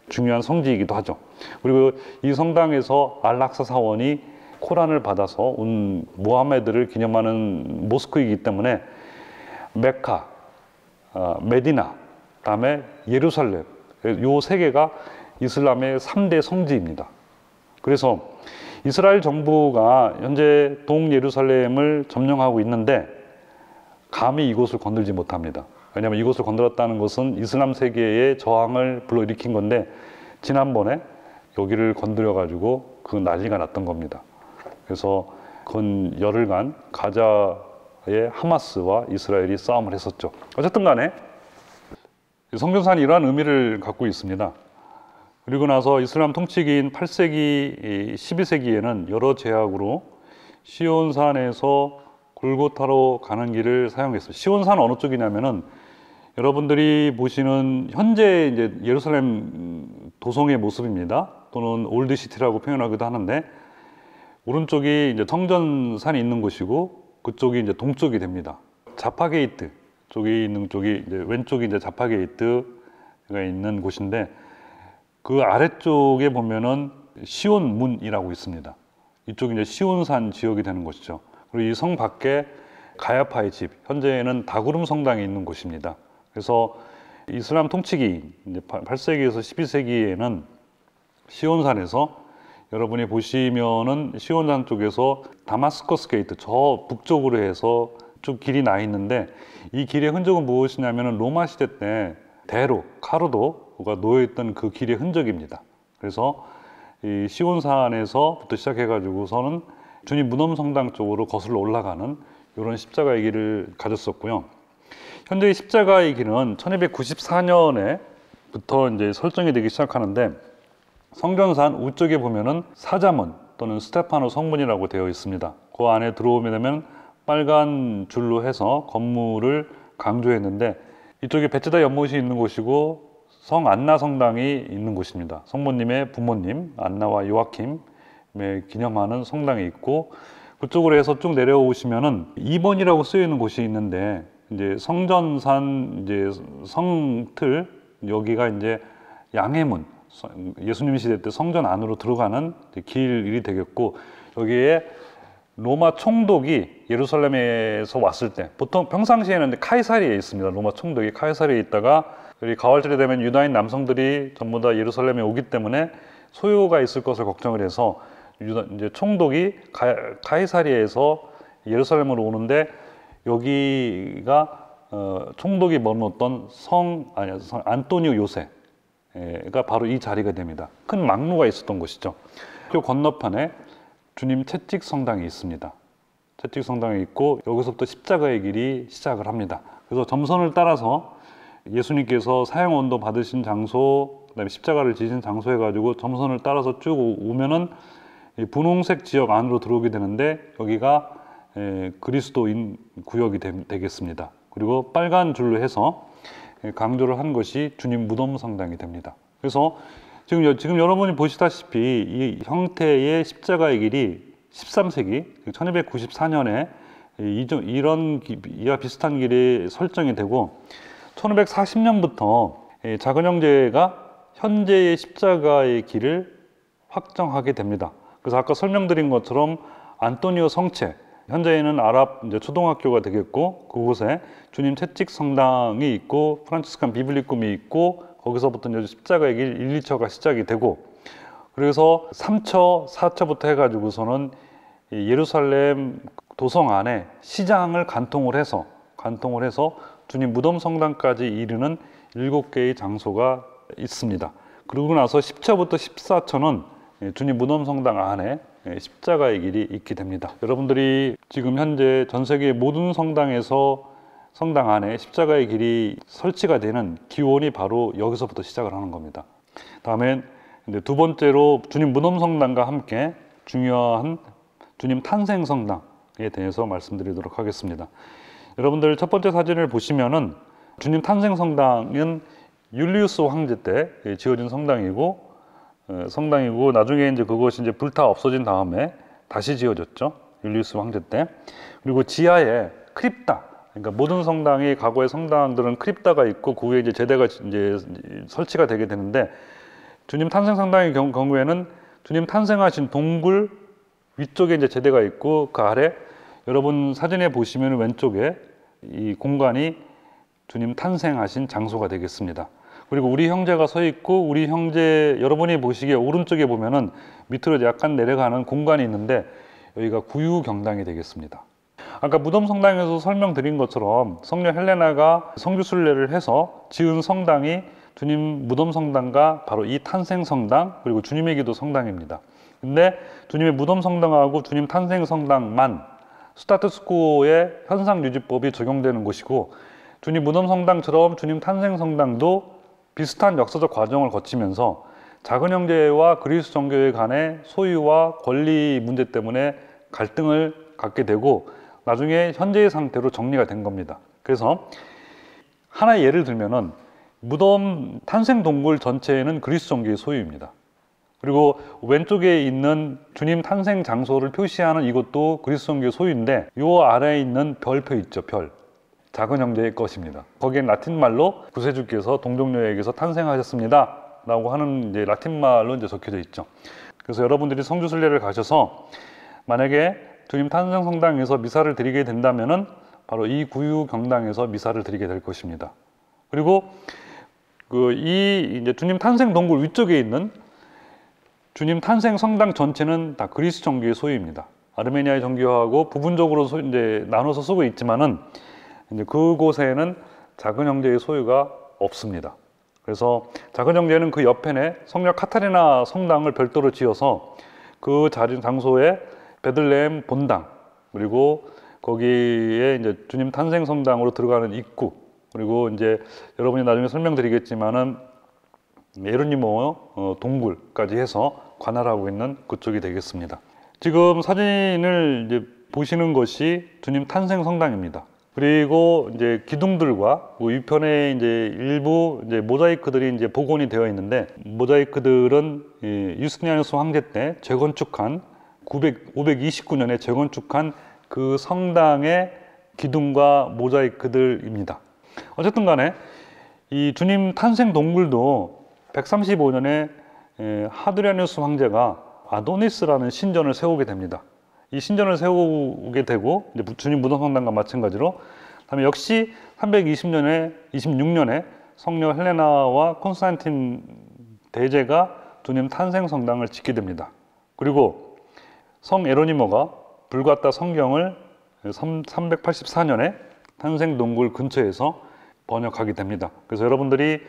중요한 성지이기도 하죠. 그리고 이 성당에서 알락사 사원이 코란을 받아서 온 모하메드를 기념하는 모스크이기 때문에 메카, 메디나, 그다음에 예루살렘, 요 세 개가 이슬람의 3대 성지입니다. 그래서 이스라엘 정부가 현재 동예루살렘을 점령하고 있는데 감히 이곳을 건들지 못합니다. 왜냐하면 이곳을 건드렸다는 것은 이슬람 세계의 저항을 불러일으킨 건데 지난번에 여기를 건드려 가지고 그 난리가 났던 겁니다. 그래서 건 열흘간 가자의 하마스와 이스라엘이 싸움을 했었죠. 어쨌든 간에 성전산이 이러한 의미를 갖고 있습니다. 그리고 나서 이슬람 통치기인 8세기, 12세기에는 여러 제약으로 시온산에서 골고타로 가는 길을 사용했어요. 시온산 어느 쪽이냐면은 여러분들이 보시는 현재 이제 예루살렘 도성의 모습입니다. 또는 올드시티라고 표현하기도 하는데 오른쪽이 이제 성전산이 있는 곳이고 그쪽이 이제 동쪽이 됩니다. 자파게이트 쪽에 있는 쪽이 이제 왼쪽이 이제 자파게이트가 있는 곳인데 그 아래쪽에 보면은 시온문이라고 있습니다. 이쪽이 이제 시온산 지역이 되는 곳이죠. 그리고 이 성 밖에 가야파의 집, 현재는 다구름 성당이 있는 곳입니다. 그래서 이슬람 통치기 이제 8세기에서 12세기에는 시온산에서 여러분이 보시면은 시온산 쪽에서 다마스커스 게이트 저 북쪽으로 해서 쭉 길이 나 있는데 이 길의 흔적은 무엇이냐면은 로마 시대 때 대로 카르도가 놓여 있던 그 길의 흔적입니다. 그래서 이 시온산에서부터 시작해 가지고서는 주님 무덤 성당 쪽으로 거슬러 올라가는 이런 십자가의 길을 가졌었고요. 현재 십자가의 길은 1294년에부터 이제 설정이 되기 시작하는데 성전산 우쪽에 보면은 사자문 또는 스테파노 성문이라고 되어 있습니다. 그 안에 들어오게 되면 빨간 줄로 해서 건물을 강조했는데 이쪽에 베츠다 연못이 있는 곳이고 성 안나 성당이 있는 곳입니다. 성모님의 부모님 안나와 요아킴 기념하는 성당이 있고 그쪽으로 해서 쭉 내려오시면은 2번이라고 쓰여 있는 곳이 있는데 이제 성전산 이제 성틀 여기가 이제 양해문 예수님 시대 때 성전 안으로 들어가는 길이 되겠고 여기에 로마 총독이 예루살렘에서 왔을 때 보통 평상시에는 카이사리에 있습니다. 로마 총독이 카이사리에 있다가 가을철이 되면 유다인 남성들이 전부 다 예루살렘에 오기 때문에 소요가 있을 것을 걱정을 해서 이제 총독이 카이사리에서 예루살렘으로 오는데 여기가 총독이 머물렀던 성 안토니오 요새가 바로 이 자리가 됩니다. 큰 망루가 있었던 곳이죠. 그 건너편에 주님 채찍 성당이 있습니다. 채찍 성당이 있고 여기서부터 십자가의 길이 시작을 합니다. 그래서 점선을 따라서 예수님께서 사형원도 받으신 장소, 그다음에 십자가를 지신 장소 해가지고 점선을 따라서 쭉 오면은 이 분홍색 지역 안으로 들어오게 되는데 여기가 그리스도인 구역이 되겠습니다. 그리고 빨간 줄로 해서 강조를 한 것이 주님 무덤 성당이 됩니다. 그래서 지금 여러분이 보시다시피 이 형태의 십자가의 길이 13세기 1294년에 이런 이와 비슷한 길이 설정이 되고 1540년부터 작은 형제가 현재의 십자가의 길을 확정하게 됩니다. 그래서 아까 설명드린 것처럼 안토니오 성체, 현재는 아랍 초등학교가 되겠고, 그곳에 주님 채찍 성당이 있고 프란치스칸 비블리쿰이 있고, 거기서부터 이제 십자가의 길 1, 2처가 시작이 되고, 그래서 3처, 4처부터 해가지고서는 예루살렘 도성 안에 시장을 간통을 해서 주님 무덤 성당까지 이르는 7개의 장소가 있습니다. 그러고 나서 10처부터 14처는 주님 무덤 성당 안에 십자가의 길이 있게 됩니다. 여러분들이 지금 현재 전 세계 모든 성당에서 성당 안에 십자가의 길이 설치가 되는 기원이 바로 여기서부터 시작을 하는 겁니다. 다음엔 두 번째로 주님 무덤 성당과 함께 중요한 주님 탄생 성당에 대해서 말씀드리도록 하겠습니다. 여러분들 첫 번째 사진을 보시면은 주님 탄생 성당은 율리우스 황제 때 지어진 성당이고 나중에 이제 그것이 이제 불타 없어진 다음에 다시 지어졌죠. 율리우스 황제 때. 그리고 지하에 크립타, 그러니까 모든 성당이 과거의 성당들은 크립타가 있고 그 위에 이제 제대가 이제 설치가 되게 되는데, 주님 탄생 성당의 경우에는 주님 탄생하신 동굴 위쪽에 이제 제대가 있고, 그 아래 여러분 사진에 보시면 왼쪽에 이 공간이 주님 탄생하신 장소가 되겠습니다. 그리고 우리 형제가 서 있고, 우리 형제 여러분이 보시기에 오른쪽에 보면은 밑으로 약간 내려가는 공간이 있는데, 여기가 구유경당이 되겠습니다. 아까 무덤 성당에서 설명드린 것처럼 성녀 헬레나가 성주 순례를 해서 지은 성당이 주님 무덤 성당과 바로 이 탄생 성당, 그리고 주님의 기도 성당입니다. 근데 주님의 무덤 성당하고 주님 탄생 성당만 스타투스코의 현상 유지법이 적용되는 곳이고, 주님 무덤 성당처럼 주님 탄생 성당도 비슷한 역사적 과정을 거치면서 작은 형제와 그리스 정교회 간의 소유와 권리 문제 때문에 갈등을 갖게 되고, 나중에 현재의 상태로 정리가 된 겁니다. 그래서 하나의 예를 들면은 무덤 탄생 동굴 전체는 그리스 정교회 소유입니다. 그리고 왼쪽에 있는 주님 탄생 장소를 표시하는 이것도 그리스 정교회 소유인데, 요 아래에 있는 별표 있죠, 별. 작은 형제의 것입니다. 거기엔 라틴 말로 구세주께서 동정녀에게서 탄생하셨습니다 라고 하는 이제 라틴 말로 이제 적혀져 있죠. 그래서 여러분들이 성주 순례를 가셔서 만약에 주님 탄생 성당에서 미사를 드리게 된다면은 바로 이 구유 경당에서 미사를 드리게 될 것입니다. 그리고 이제 주님 탄생 동굴 위쪽에 있는 주님 탄생 성당 전체는 다 그리스 정교의 소유입니다. 아르메니아의 정교하고 부분적으로 이제 나눠서 쓰고 있지만은 이제 그곳에는 작은 형제의 소유가 없습니다. 그래서 작은 형제는 그 옆에 성녀 카타리나 성당을 별도로 지어서 그 자리 장소에 베들레헴 본당, 그리고 거기에 이제 주님 탄생 성당으로 들어가는 입구, 그리고 이제 여러분이 나중에 설명드리겠지만은 예루니모 동굴까지 해서 관할하고 있는 그쪽이 되겠습니다. 지금 사진을 이제 보시는 것이 주님 탄생 성당입니다. 그리고 이제 기둥들과 위편에 이제 일부 이제 모자이크들이 이제 복원이 되어 있는데, 모자이크들은 유스티니아누스 황제 때 재건축한 529년에 재건축한 그 성당의 기둥과 모자이크들입니다. 어쨌든 간에 이 주님 탄생 동굴도 135년에 하드리아누스 황제가 아도니스라는 신전을 세우게 됩니다. 이 신전을 세우게 되고, 이제 주님 무덤 성당과 마찬가지로, 다음에 역시 326년에 성녀 헬레나와 콘스탄틴 대제가 주님 탄생 성당을 짓게 됩니다. 그리고 성 에로니모가 불가타 성경을 384년에 탄생 동굴 근처에서 번역하게 됩니다. 그래서 여러분들이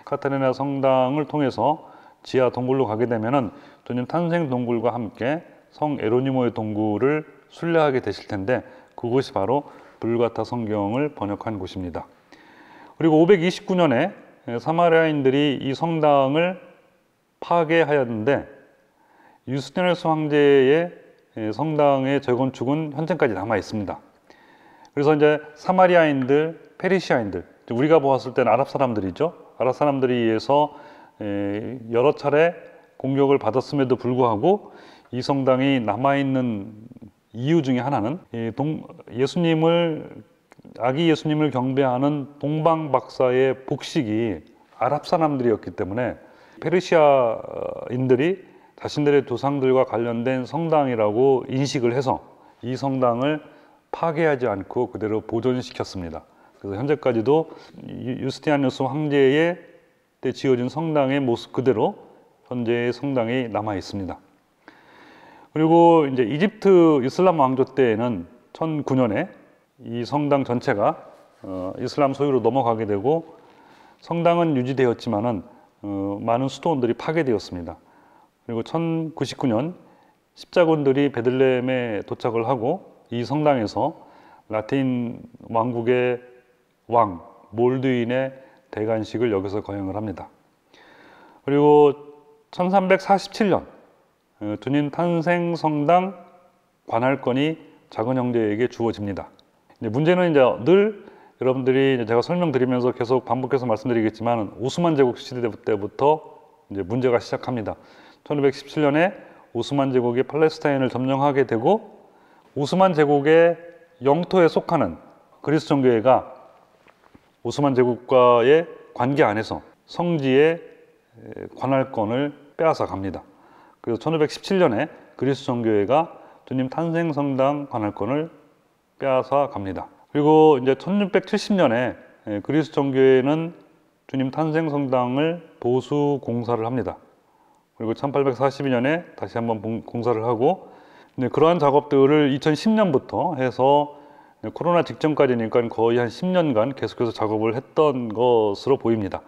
카타리나 성당을 통해서 지하 동굴로 가게 되면은 주님 탄생 동굴과 함께 성 에로니모의 동굴을 순례하게 되실 텐데, 그곳이 바로 불가타 성경을 번역한 곳입니다. 그리고 529년에 사마리아인들이 이 성당을 파괴하였는데, 유스티니아누스 황제의 성당의 재건축은 현재까지 남아 있습니다. 그래서 이제 사마리아인들, 페르시아인들, 우리가 보았을 때는 아랍 사람들이죠. 아랍 사람들에 의해서 여러 차례 공격을 받았음에도 불구하고 이 성당이 남아있는 이유 중에 하나는 아기 예수님을 경배하는 동방 박사의 복식이 아랍 사람들이었기 때문에 페르시아인들이 자신들의 조상들과 관련된 성당이라고 인식을 해서 이 성당을 파괴하지 않고 그대로 보존시켰습니다. 그래서 현재까지도 유스티니아누스 황제의 때 지어진 성당의 모습 그대로 현재의 성당이 남아 있습니다. 그리고 이제 이집트 이슬람 왕조 때에는 1009년에 이 성당 전체가 이슬람 소유로 넘어가게 되고 성당은 유지되었지만은 많은 수도원들이 파괴되었습니다. 그리고 1099년 십자군들이 베들레헴에 도착을 하고 이 성당에서 라틴 왕국의 왕 몰두인의 대관식을 여기서 거행을 합니다. 그리고 1347년 주님 탄생 성당 관할권이 작은 형제에게 주어집니다. 문제는 이제 늘 여러분들이 제가 설명드리면서 계속 반복해서 말씀드리겠지만 오스만 제국 시대 때부터 이제 문제가 시작합니다. 1517년에 오스만 제국이 팔레스타인을 점령하게 되고 오스만 제국의 영토에 속하는 그리스 정교회가 오스만 제국과의 관계 안에서 성지의 관할권을 빼앗아 갑니다. 그래서 1517년에 그리스 정교회가 주님 탄생 성당 관할권을 빼앗아 갑니다. 그리고 이제 1670년에 그리스 정교회는 주님 탄생 성당을 보수 공사를 합니다. 그리고 1842년에 다시 한번 공사를 하고 그러한 작업들을 2010년부터 해서 코로나 직전까지니까 거의 한 10년간 계속해서 작업을 했던 것으로 보입니다.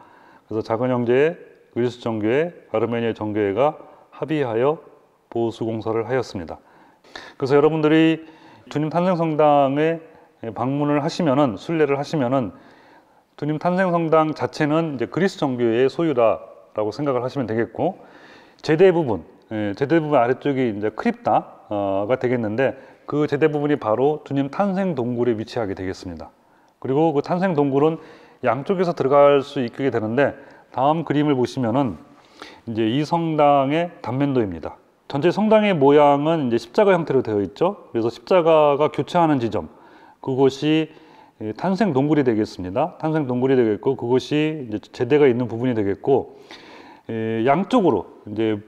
그래서 작은 형제의 그리스 정교회, 아르메니아 정교회가 합의하여 보수 공사를 하였습니다. 그래서 여러분들이 주님 탄생 성당에 방문을 하시면은 순례를 하시면은 주님 탄생 성당 자체는 이제 그리스 정교회의 소유다라고 생각을 하시면 되겠고 제대 부분 아래쪽이 이제 크립다가 되겠는데 그 제대 부분이 바로 주님 탄생 동굴에 위치하게 되겠습니다. 그리고 그 탄생 동굴은 양쪽에서 들어갈 수 있게 되는데 다음 그림을 보시면은 이제 이 성당의 단면도입니다. 전체 성당의 모양은 이제 십자가 형태로 되어 있죠. 그래서 십자가가 교차하는 지점, 그곳이 탄생 동굴이 되겠습니다. 탄생 동굴이 되겠고 그곳이 이제 제대가 있는 부분이 되겠고 양쪽으로 이제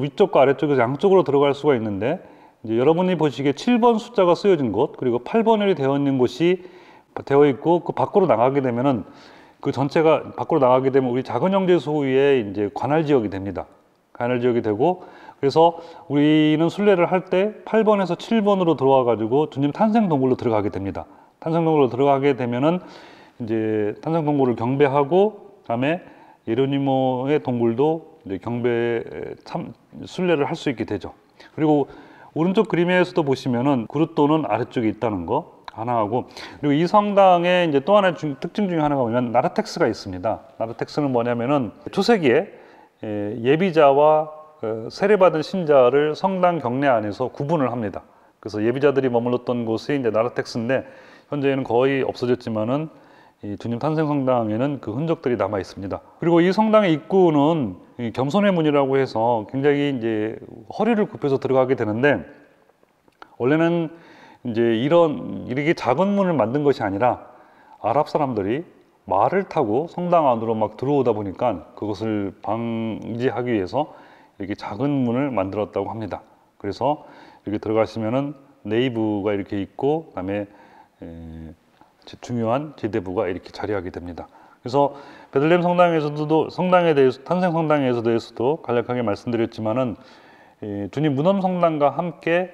위쪽과 아래쪽에서 양쪽으로 들어갈 수가 있는데 이제 여러분이 보시기에 7번 숫자가 쓰여진 곳 그리고 8번이 되어 있는 곳이 되어 있고 그 밖으로 나가게 되면은 그 전체가 밖으로 나가게 되면 우리 작은 형제 소유의 이제 관할 지역이 됩니다. 관할 지역이 되고 그래서 우리는 순례를 할 때 8번에서 7번으로 들어와 가지고 주님 탄생 동굴로 들어가게 됩니다. 탄생 동굴로 들어가게 되면은 이제 탄생 동굴을 경배하고 그다음에 예로니모의 동굴도 이제 순례를 할 수 있게 되죠. 그리고 오른쪽 그림에서도 보시면은 그릇도는 아래쪽에 있다는 거 하나하고 그리고 이 성당의 이제 또 하나의 특징 중에 하나가 뭐냐면 나르텍스가 있습니다. 나르텍스는 뭐냐면은 초세기에 예비자와 세례받은 신자를 성당 경내 안에서 구분을 합니다. 그래서 예비자들이 머물렀던 곳이 이제 나르텍스인데 현재는 거의 없어졌지만은 이 주님 탄생 성당에는 그 흔적들이 남아 있습니다. 그리고 이 성당의 입구는 겸손의 문이라고 해서 굉장히 이제 허리를 굽혀서 들어가게 되는데 원래는 이제 이렇게 작은 문을 만든 것이 아니라 아랍 사람들이 말을 타고 성당 안으로 막 들어오다 보니까 그것을 방지하기 위해서 이렇게 작은 문을 만들었다고 합니다. 그래서 이렇게 들어가시면은 네이브가 이렇게 있고 그다음에 중요한 제대부가 이렇게 자리하게 됩니다. 그래서 베들레헴 성당에서도 성당에 대해서 탄생 성당에 대해서도 간략하게 말씀드렸지만은 주님 문헌 성당과 함께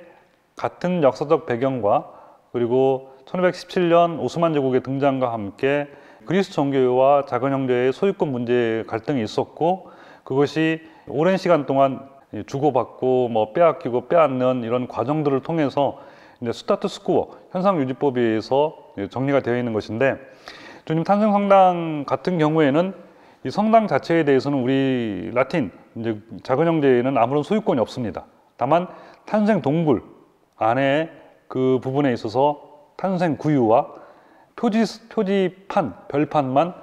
같은 역사적 배경과 그리고 1517년 오스만 제국의 등장과 함께 그리스 정교회와 작은 형제의 소유권 문제 갈등이 있었고 그것이 오랜 시간 동안 주고받고 뭐 빼앗기고 빼앗는 이런 과정들을 통해서 이제 스타투스쿠어 현상 유지법에 의해서 정리가 되어 있는 것인데 주님 탄생 성당 같은 경우에는 이 성당 자체에 대해서는 우리 라틴 이제 작은 형제에는 아무런 소유권이 없습니다. 다만 탄생 동굴 안에 그 부분에 있어서 탄생 구유와 표지판, 별판만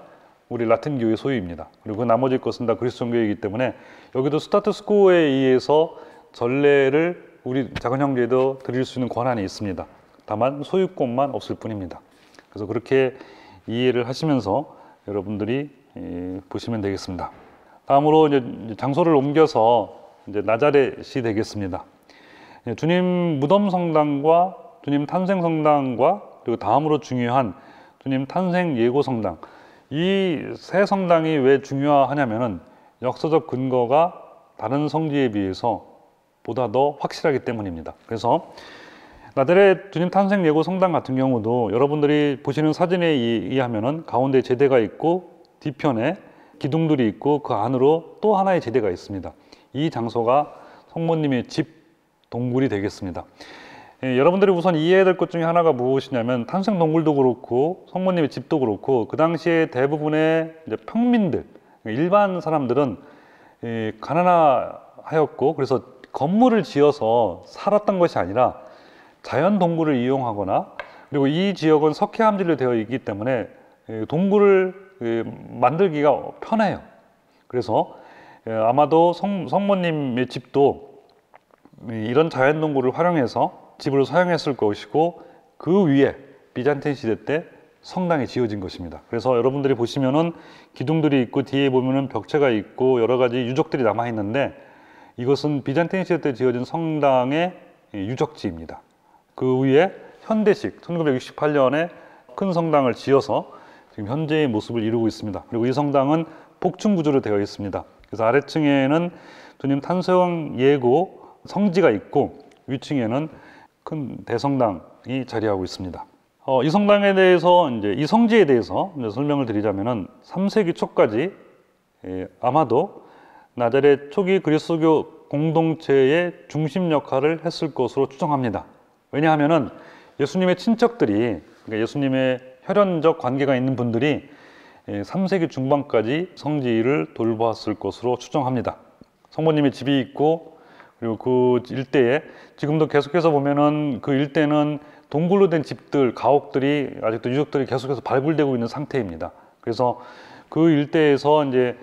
우리 라틴 교회 소유입니다. 그리고 나머지 것은 다 그리스도 종교이기 때문에 여기도 스타투스코에 의해서 전례를 우리 작은 형제도 드릴 수 있는 권한이 있습니다. 다만 소유권만 없을 뿐입니다. 그래서 그렇게 이해를 하시면서 여러분들이 보시면 되겠습니다. 다음으로 이제 장소를 옮겨서 이제 나자렛이 되겠습니다. 주님 무덤 성당과 주님 탄생 성당과 그리고 다음으로 중요한 주님 탄생 예고 성당, 이 세 성당이 왜 중요하냐면은 역사적 근거가 다른 성지에 비해서 보다 더 확실하기 때문입니다. 그래서 나자렛 주님 탄생 예고 성당 같은 경우도 여러분들이 보시는 사진에 의하면은 가운데 제대가 있고 뒤편에 기둥들이 있고 그 안으로 또 하나의 제대가 있습니다. 이 장소가 성모님의 집 동굴이 되겠습니다. 여러분들이 우선 이해해야 될 것 중에 하나가 무엇이냐면 탄생 동굴도 그렇고 성모님의 집도 그렇고 그 당시에 대부분의 이제 평민들, 일반 사람들은 가난하였고 그래서 건물을 지어서 살았던 것이 아니라 자연 동굴을 이용하거나 그리고 이 지역은 석회암질로 되어 있기 때문에 동굴을 만들기가 편해요. 그래서 아마도 성모님의 집도 이런 자연 동굴을 활용해서 집으로 사용했을 것이고 그 위에 비잔틴 시대 때 성당이 지어진 것입니다. 그래서 여러분들이 보시면은 기둥들이 있고 뒤에 보면은 벽체가 있고 여러 가지 유적들이 남아 있는데 이것은 비잔틴 시대 때 지어진 성당의 유적지입니다. 그 위에 현대식 1968년에 큰 성당을 지어서 지금 현재의 모습을 이루고 있습니다. 그리고 이 성당은 복층 구조로 되어 있습니다. 그래서 아래층에는 주님 탄생 예고 성지가 있고 위층에는 큰 대성당이 자리하고 있습니다. 이 성당에 대해서 이 성지에 대해서 설명을 드리자면은 3세기 초까지 아마도 나자렛 초기 그리스도교 공동체의 중심 역할을 했을 것으로 추정합니다. 왜냐하면은 예수님의 친척들이 그러니까 예수님의 혈연적 관계가 있는 분들이 3세기 중반까지 성지를 돌보았을 것으로 추정합니다. 성모님의 집이 있고 그리고 그 일대에 지금도 계속해서 보면은 그 일대는 동굴로 된 집들, 가옥들이 아직도 유적들이 계속해서 발굴되고 있는 상태입니다. 그래서 그 일대에서 이제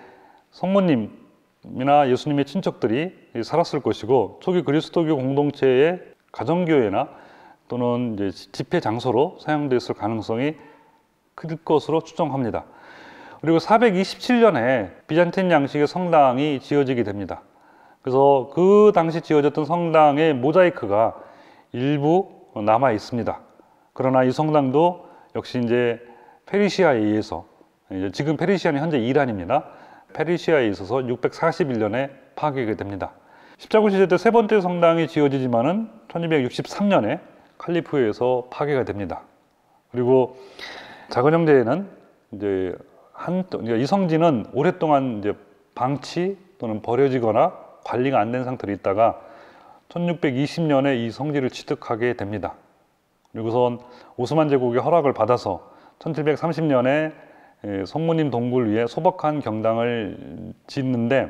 성모님이나 예수님의 친척들이 살았을 것이고 초기 그리스도교 공동체의 가정교회나 또는 이제 집회 장소로 사용됐을 가능성이 클 것으로 추정합니다. 그리고 427년에 비잔틴 양식의 성당이 지어지게 됩니다. 그래서 그 당시 지어졌던 성당의 모자이크가 일부 남아 있습니다. 그러나 이 성당도 역시 이제 페르시아에 의해서 지금 페르시아는 현재 이란입니다. 페르시아에 있어서 641년에 파괴가 됩니다. 십자군 시대 때 세 번째 성당이 지어지지만은 1263년에 칼리프에서 파괴가 됩니다. 그리고 작은 형제에는 이제 이 성지는 오랫동안 이제 방치 또는 버려지거나 관리가 안 된 상태로 있다가 1620년에 이 성지를 취득하게 됩니다. 그리고선 오스만 제국의 허락을 받아서 1730년에 성모님 동굴 위에 소박한 경당을 짓는데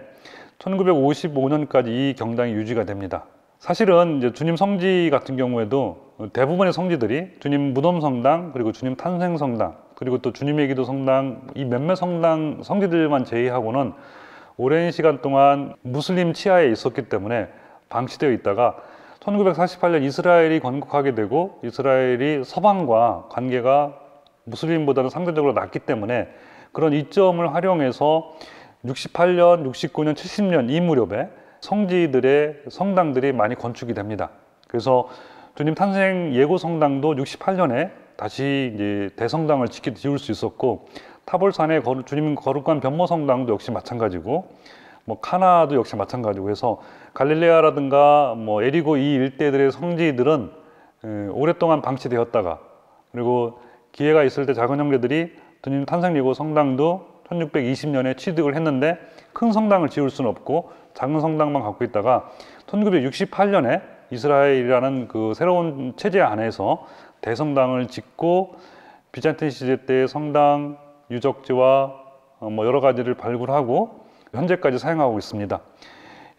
1955년까지 이 경당이 유지가 됩니다. 사실은 이제 주님 성지 같은 경우에도 대부분의 성지들이 주님 무덤 성당 그리고 주님 탄생 성당 그리고 또 주님의 기도 성당 이 몇몇 성지들만 제외하고는 오랜 시간 동안 무슬림 치하에 있었기 때문에 방치되어 있다가 1948년 이스라엘이 건국하게 되고 이스라엘이 서방과 관계가 무슬림보다는 상대적으로 낮기 때문에 그런 이점을 활용해서 68년, 69년, 70년 이 무렵에 성지들의 성당들이 많이 건축이 됩니다. 그래서 주님 탄생 예고 성당도 68년에 다시 이제 대성당을 지을 수 있었고 타볼산의 주님 거룩한 변모 성당도 역시 마찬가지고 뭐 카나도 역시 마찬가지고 해서 갈릴레아라든가 뭐 에리고 이 일대들의 성지들은 오랫동안 방치되었다가 그리고 기회가 있을 때 작은 형제들이 주님 탄생 예고 성당도 1620년에 취득을 했는데 큰 성당을 지을 수는 없고 작은 성당만 갖고 있다가 1968년에 이스라엘이라는 그 새로운 체제 안에서 대성당을 짓고 비잔틴 시대 때의 성당 유적지와 뭐 여러 가지를 발굴하고 현재까지 사용하고 있습니다.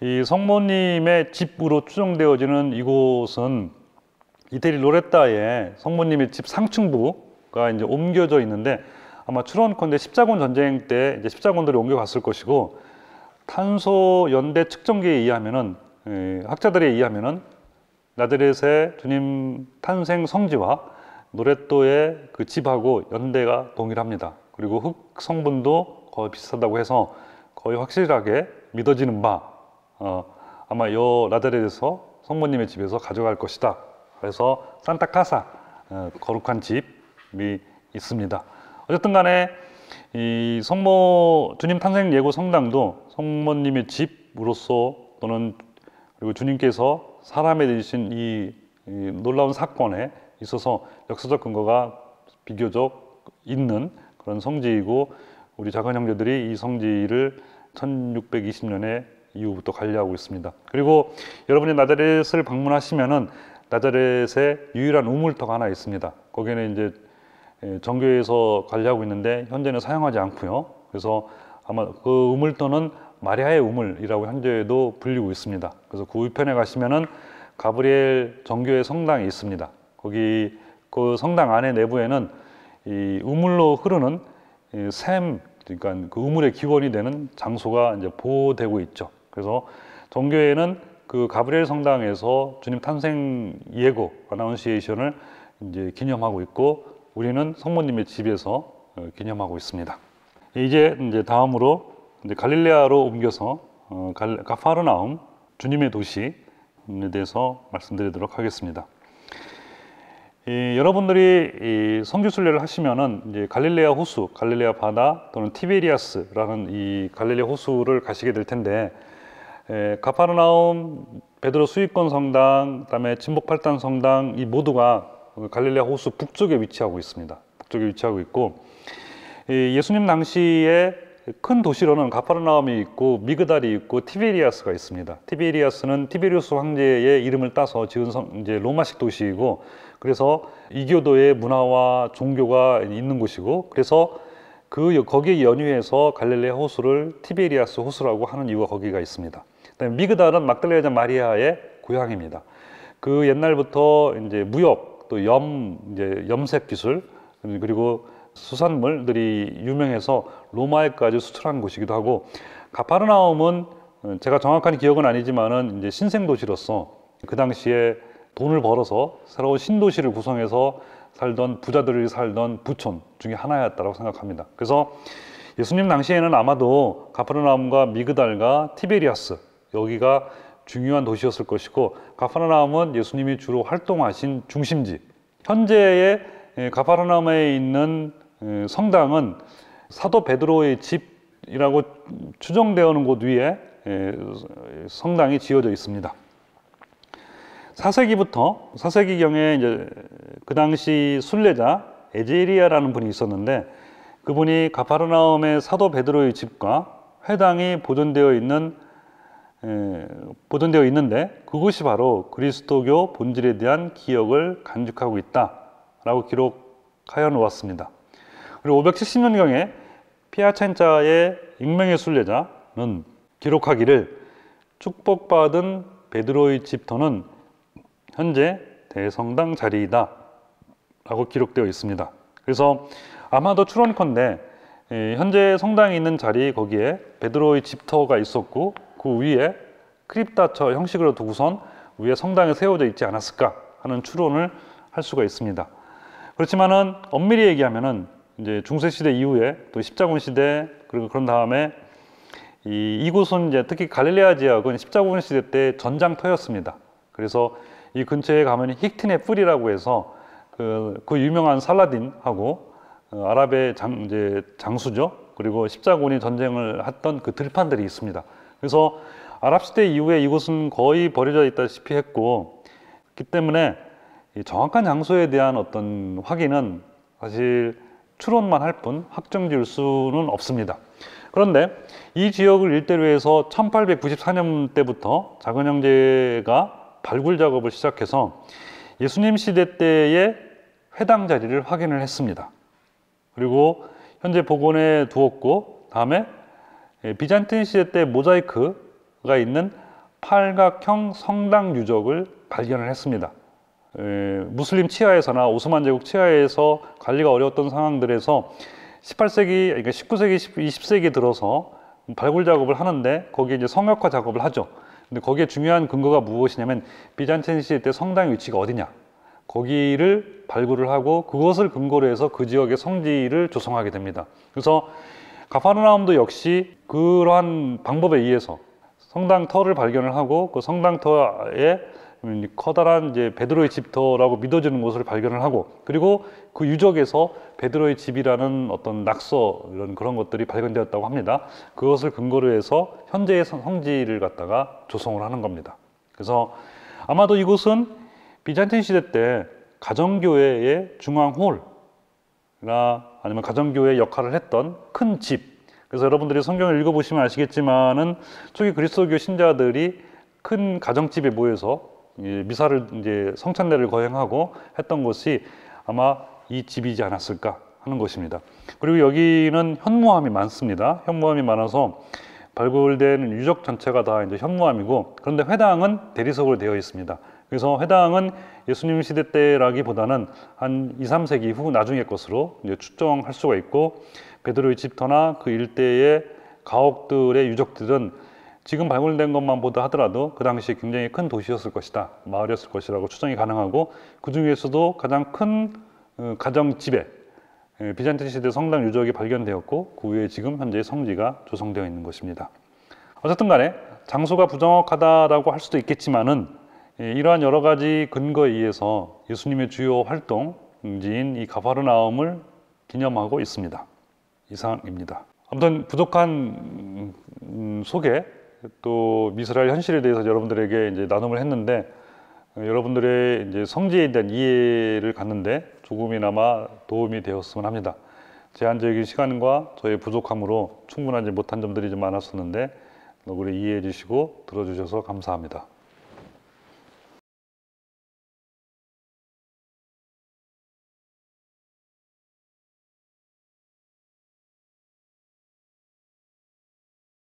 이 성모님의 집으로 추정되어지는 이곳은 이태리 로레타에 성모님의 집 상층부가 이제 옮겨져 있는데 아마 추론컨대 십자군 전쟁 때 이제 십자군들이 옮겨갔을 것이고 탄소 연대 측정기에 의하면은 학자들에 의하면은 나자렛의 주님 탄생 성지와 노레토의 그 집하고 연대가 동일합니다. 그리고 흙 성분도 거의 비슷하다고 해서 거의 확실하게 믿어지는 바 아마 요 나자렛에서 성모님의 집에서 가져갈 것이다. 그래서 산타카사 거룩한 집이 있습니다. 어쨌든 간에 이 성모 주님 탄생 예고 성당도 성모님의 집으로서 또는 그리고 주님께서 사람에 되신 이 놀라운 사건에 있어서 역사적 근거가 비교적 있는 그런 성지이고 우리 작은 형제들이 이 성지를 1620년에 이후부터 관리하고 있습니다. 그리고 여러분이 나자렛을 방문하시면은 나자렛에 유일한 우물터가 하나 있습니다. 거기는 이제 정교회에서 관리하고 있는데 현재는 사용하지 않고요. 그래서 아마 그 우물터는 마리아의 우물이라고 현재도 불리고 있습니다. 그래서 그 우편에 가시면은 가브리엘 정교회 성당이 있습니다. 거기 그 성당 안에 내부에는 이 우물로 흐르는 샘, 그러니까 그 우물의 기원이 되는 장소가 이제 보호되고 있죠. 그래서 정교회는 그 가브리엘 성당에서 주님 탄생 예고 아나운시에이션을 이제 기념하고 있고 우리는 성모님의 집에서 기념하고 있습니다. 이제 다음으로 이제 갈릴레아로 옮겨서 가파르나움 주님의 도시에 대해서 말씀드리도록 하겠습니다. 여러분들이 성지순례를 하시면은 이제 갈릴레아 호수, 갈릴레아 바다 또는 티베리아스라는 이 갈릴레아 호수를 가시게 될 텐데 가파르나움, 베드로 수익권 성당, 그다음에 진복팔단 성당 이 모두가 갈릴레아 호수 북쪽에 위치하고 있습니다. 북쪽에 위치하고 있고 예수님 당시에 큰 도시로는 가파르나움이 있고 미그달이 있고 티베리아스가 있습니다. 티베리아스는 티베리우스 황제의 이름을 따서 지은 이제 로마식 도시이고 그래서 이교도의 문화와 종교가 있는 곳이고 그래서 거기에 연유해서 갈릴레아 호수를 티베리아스 호수라고 하는 이유가 거기가 있습니다. 그다음에 미그달은 막달레 여자 마리아의 고향입니다. 그 옛날부터 이제 무역 또 이제 염색 기술 그리고 수산물들이 유명해서 로마에까지 수출한 곳이기도 하고 가파르나움은 제가 정확한 기억은 아니지만은 이제 신생 도시로서 그 당시에 돈을 벌어서 새로운 신도시를 구성해서 살던 부자들이 살던 부촌 중에 하나였다고 생각합니다. 그래서 예수님 당시에는 아마도 가파르나움과 미그달과 티베리아스 여기가 중요한 도시였을 것이고 가파르나움은 예수님이 주로 활동하신 중심지. 현재의 가파르나움에 있는 성당은 사도 베드로의 집이라고 추정되어오는 곳 위에 성당이 지어져 있습니다. 4세기경에 이제 그 당시 순례자 에제리아라는 분이 있었는데 그분이 가파르나움의 사도 베드로의 집과 회당이 보존되어 있는데 그것이 바로 그리스도교 본질에 대한 기억을 간직하고 있다라고 기록하여 놓았습니다. 그리고 570년경에 피아첸자의 익명의 순례자는 기록하기를 축복받은 베드로의 집터는 현재 대성당 자리이다 라고 기록되어 있습니다. 그래서 아마도 추론컨대 현재 성당이 있는 자리 거기에 베드로의 집터가 있었고 그 위에 크립다처 형식으로 두고선 위에 성당이 세워져 있지 않았을까 하는 추론을 할 수가 있습니다. 그렇지만은 엄밀히 얘기하면은 이제 중세 시대 이후에 또 십자군 시대 그리고 그런 다음에 이곳은 이제 특히 갈릴레아 지역은 십자군 시대 때 전장터였습니다. 그래서 이 근처에 가면 힉틴의 뿔이라고 해서 그 유명한 살라딘하고 아랍의 장수죠. 그리고 십자군이 전쟁을 했던 그 들판들이 있습니다. 그래서 아랍 시대 이후에 이곳은 거의 버려져 있다시피 했고 그렇기 때문에 정확한 장소에 대한 어떤 확인은 사실 추론만 할 뿐 확정 지을 수는 없습니다. 그런데 이 지역을 일대로 해서 1894년 작은 형제가 발굴 작업을 시작해서 예수님 시대 때의 회당 자리를 확인을 했습니다. 그리고 현재 복원해 두었고 다음에 비잔틴 시대 때 모자이크가 있는 팔각형 성당 유적을 발견을 했습니다. 무슬림 치하에서나 오스만 제국 치하에서 관리가 어려웠던 상황들에서 18세기, 그러니까 19세기, 20세기 들어서 발굴 작업을 하는데 거기에 이제 성역화 작업을 하죠. 근데 거기에 중요한 근거가 무엇이냐면 비잔틴 시대 때 성당의 위치가 어디냐, 거기를 발굴을 하고 그것을 근거로 해서 그 지역의 성지를 조성하게 됩니다. 그래서 가파르나움도 역시 그러한 방법에 의해서 성당 터를 발견을 하고 그 성당 터에 커다란 이제 베드로의 집터라고 믿어지는 곳을 발견을 하고, 그리고 그 유적에서 베드로의 집이라는 어떤 낙서 이런 그런 것들이 발견되었다고 합니다. 그것을 근거로 해서 현재의 성지를 갖다가 조성을 하는 겁니다. 그래서 아마도 이곳은 비잔틴 시대 때 가정교회의 중앙홀이나 아니면 가정교회 역할을 했던 큰 집. 그래서 여러분들이 성경을 읽어보시면 아시겠지만은 초기 그리스도교 신자들이 큰 가정집에 모여서 미사를 이제 성찬례를 거행하고 했던 곳이 아마 이 집이지 않았을까 하는 것입니다. 그리고 여기는 현무암이 많습니다. 현무암이 많아서 발굴된 유적 전체가 다 이제 현무암이고, 그런데 회당은 대리석으로 되어 있습니다. 그래서 회당은 예수님 시대 때라기보다는 한 2, 3세기 후 나중의 것으로 이제 추정할 수가 있고, 베드로의 집터나 그 일대의 가옥들의 유적들은 지금 발굴된 것만 보다 하더라도 그 당시에 굉장히 큰 도시였을 것이다, 마을이었을 것이라고 추정이 가능하고, 그 중에서도 가장 큰 가정집에 비잔틴 시대 성당 유적이 발견되었고, 그 후에 지금 현재 성지가 조성되어 있는 것입니다. 어쨌든 간에 장소가 부정확하다라고 할 수도 있겠지만은 이러한 여러 가지 근거에 의해서 예수님의 주요 활동지인 이 가파르나움을 기념하고 있습니다. 이상입니다. 아무튼 부족한 소개, 또 이스라엘 현실에 대해서 여러분들에게 이제 나눔을 했는데, 여러분들의 이제 성지에 대한 이해를 갖는데 조금이나마 도움이 되었으면 합니다. 제한적인 시간과 저의 부족함으로 충분하지 못한 점들이 좀 많았었는데 너구리 이해해 주시고 들어주셔서 감사합니다.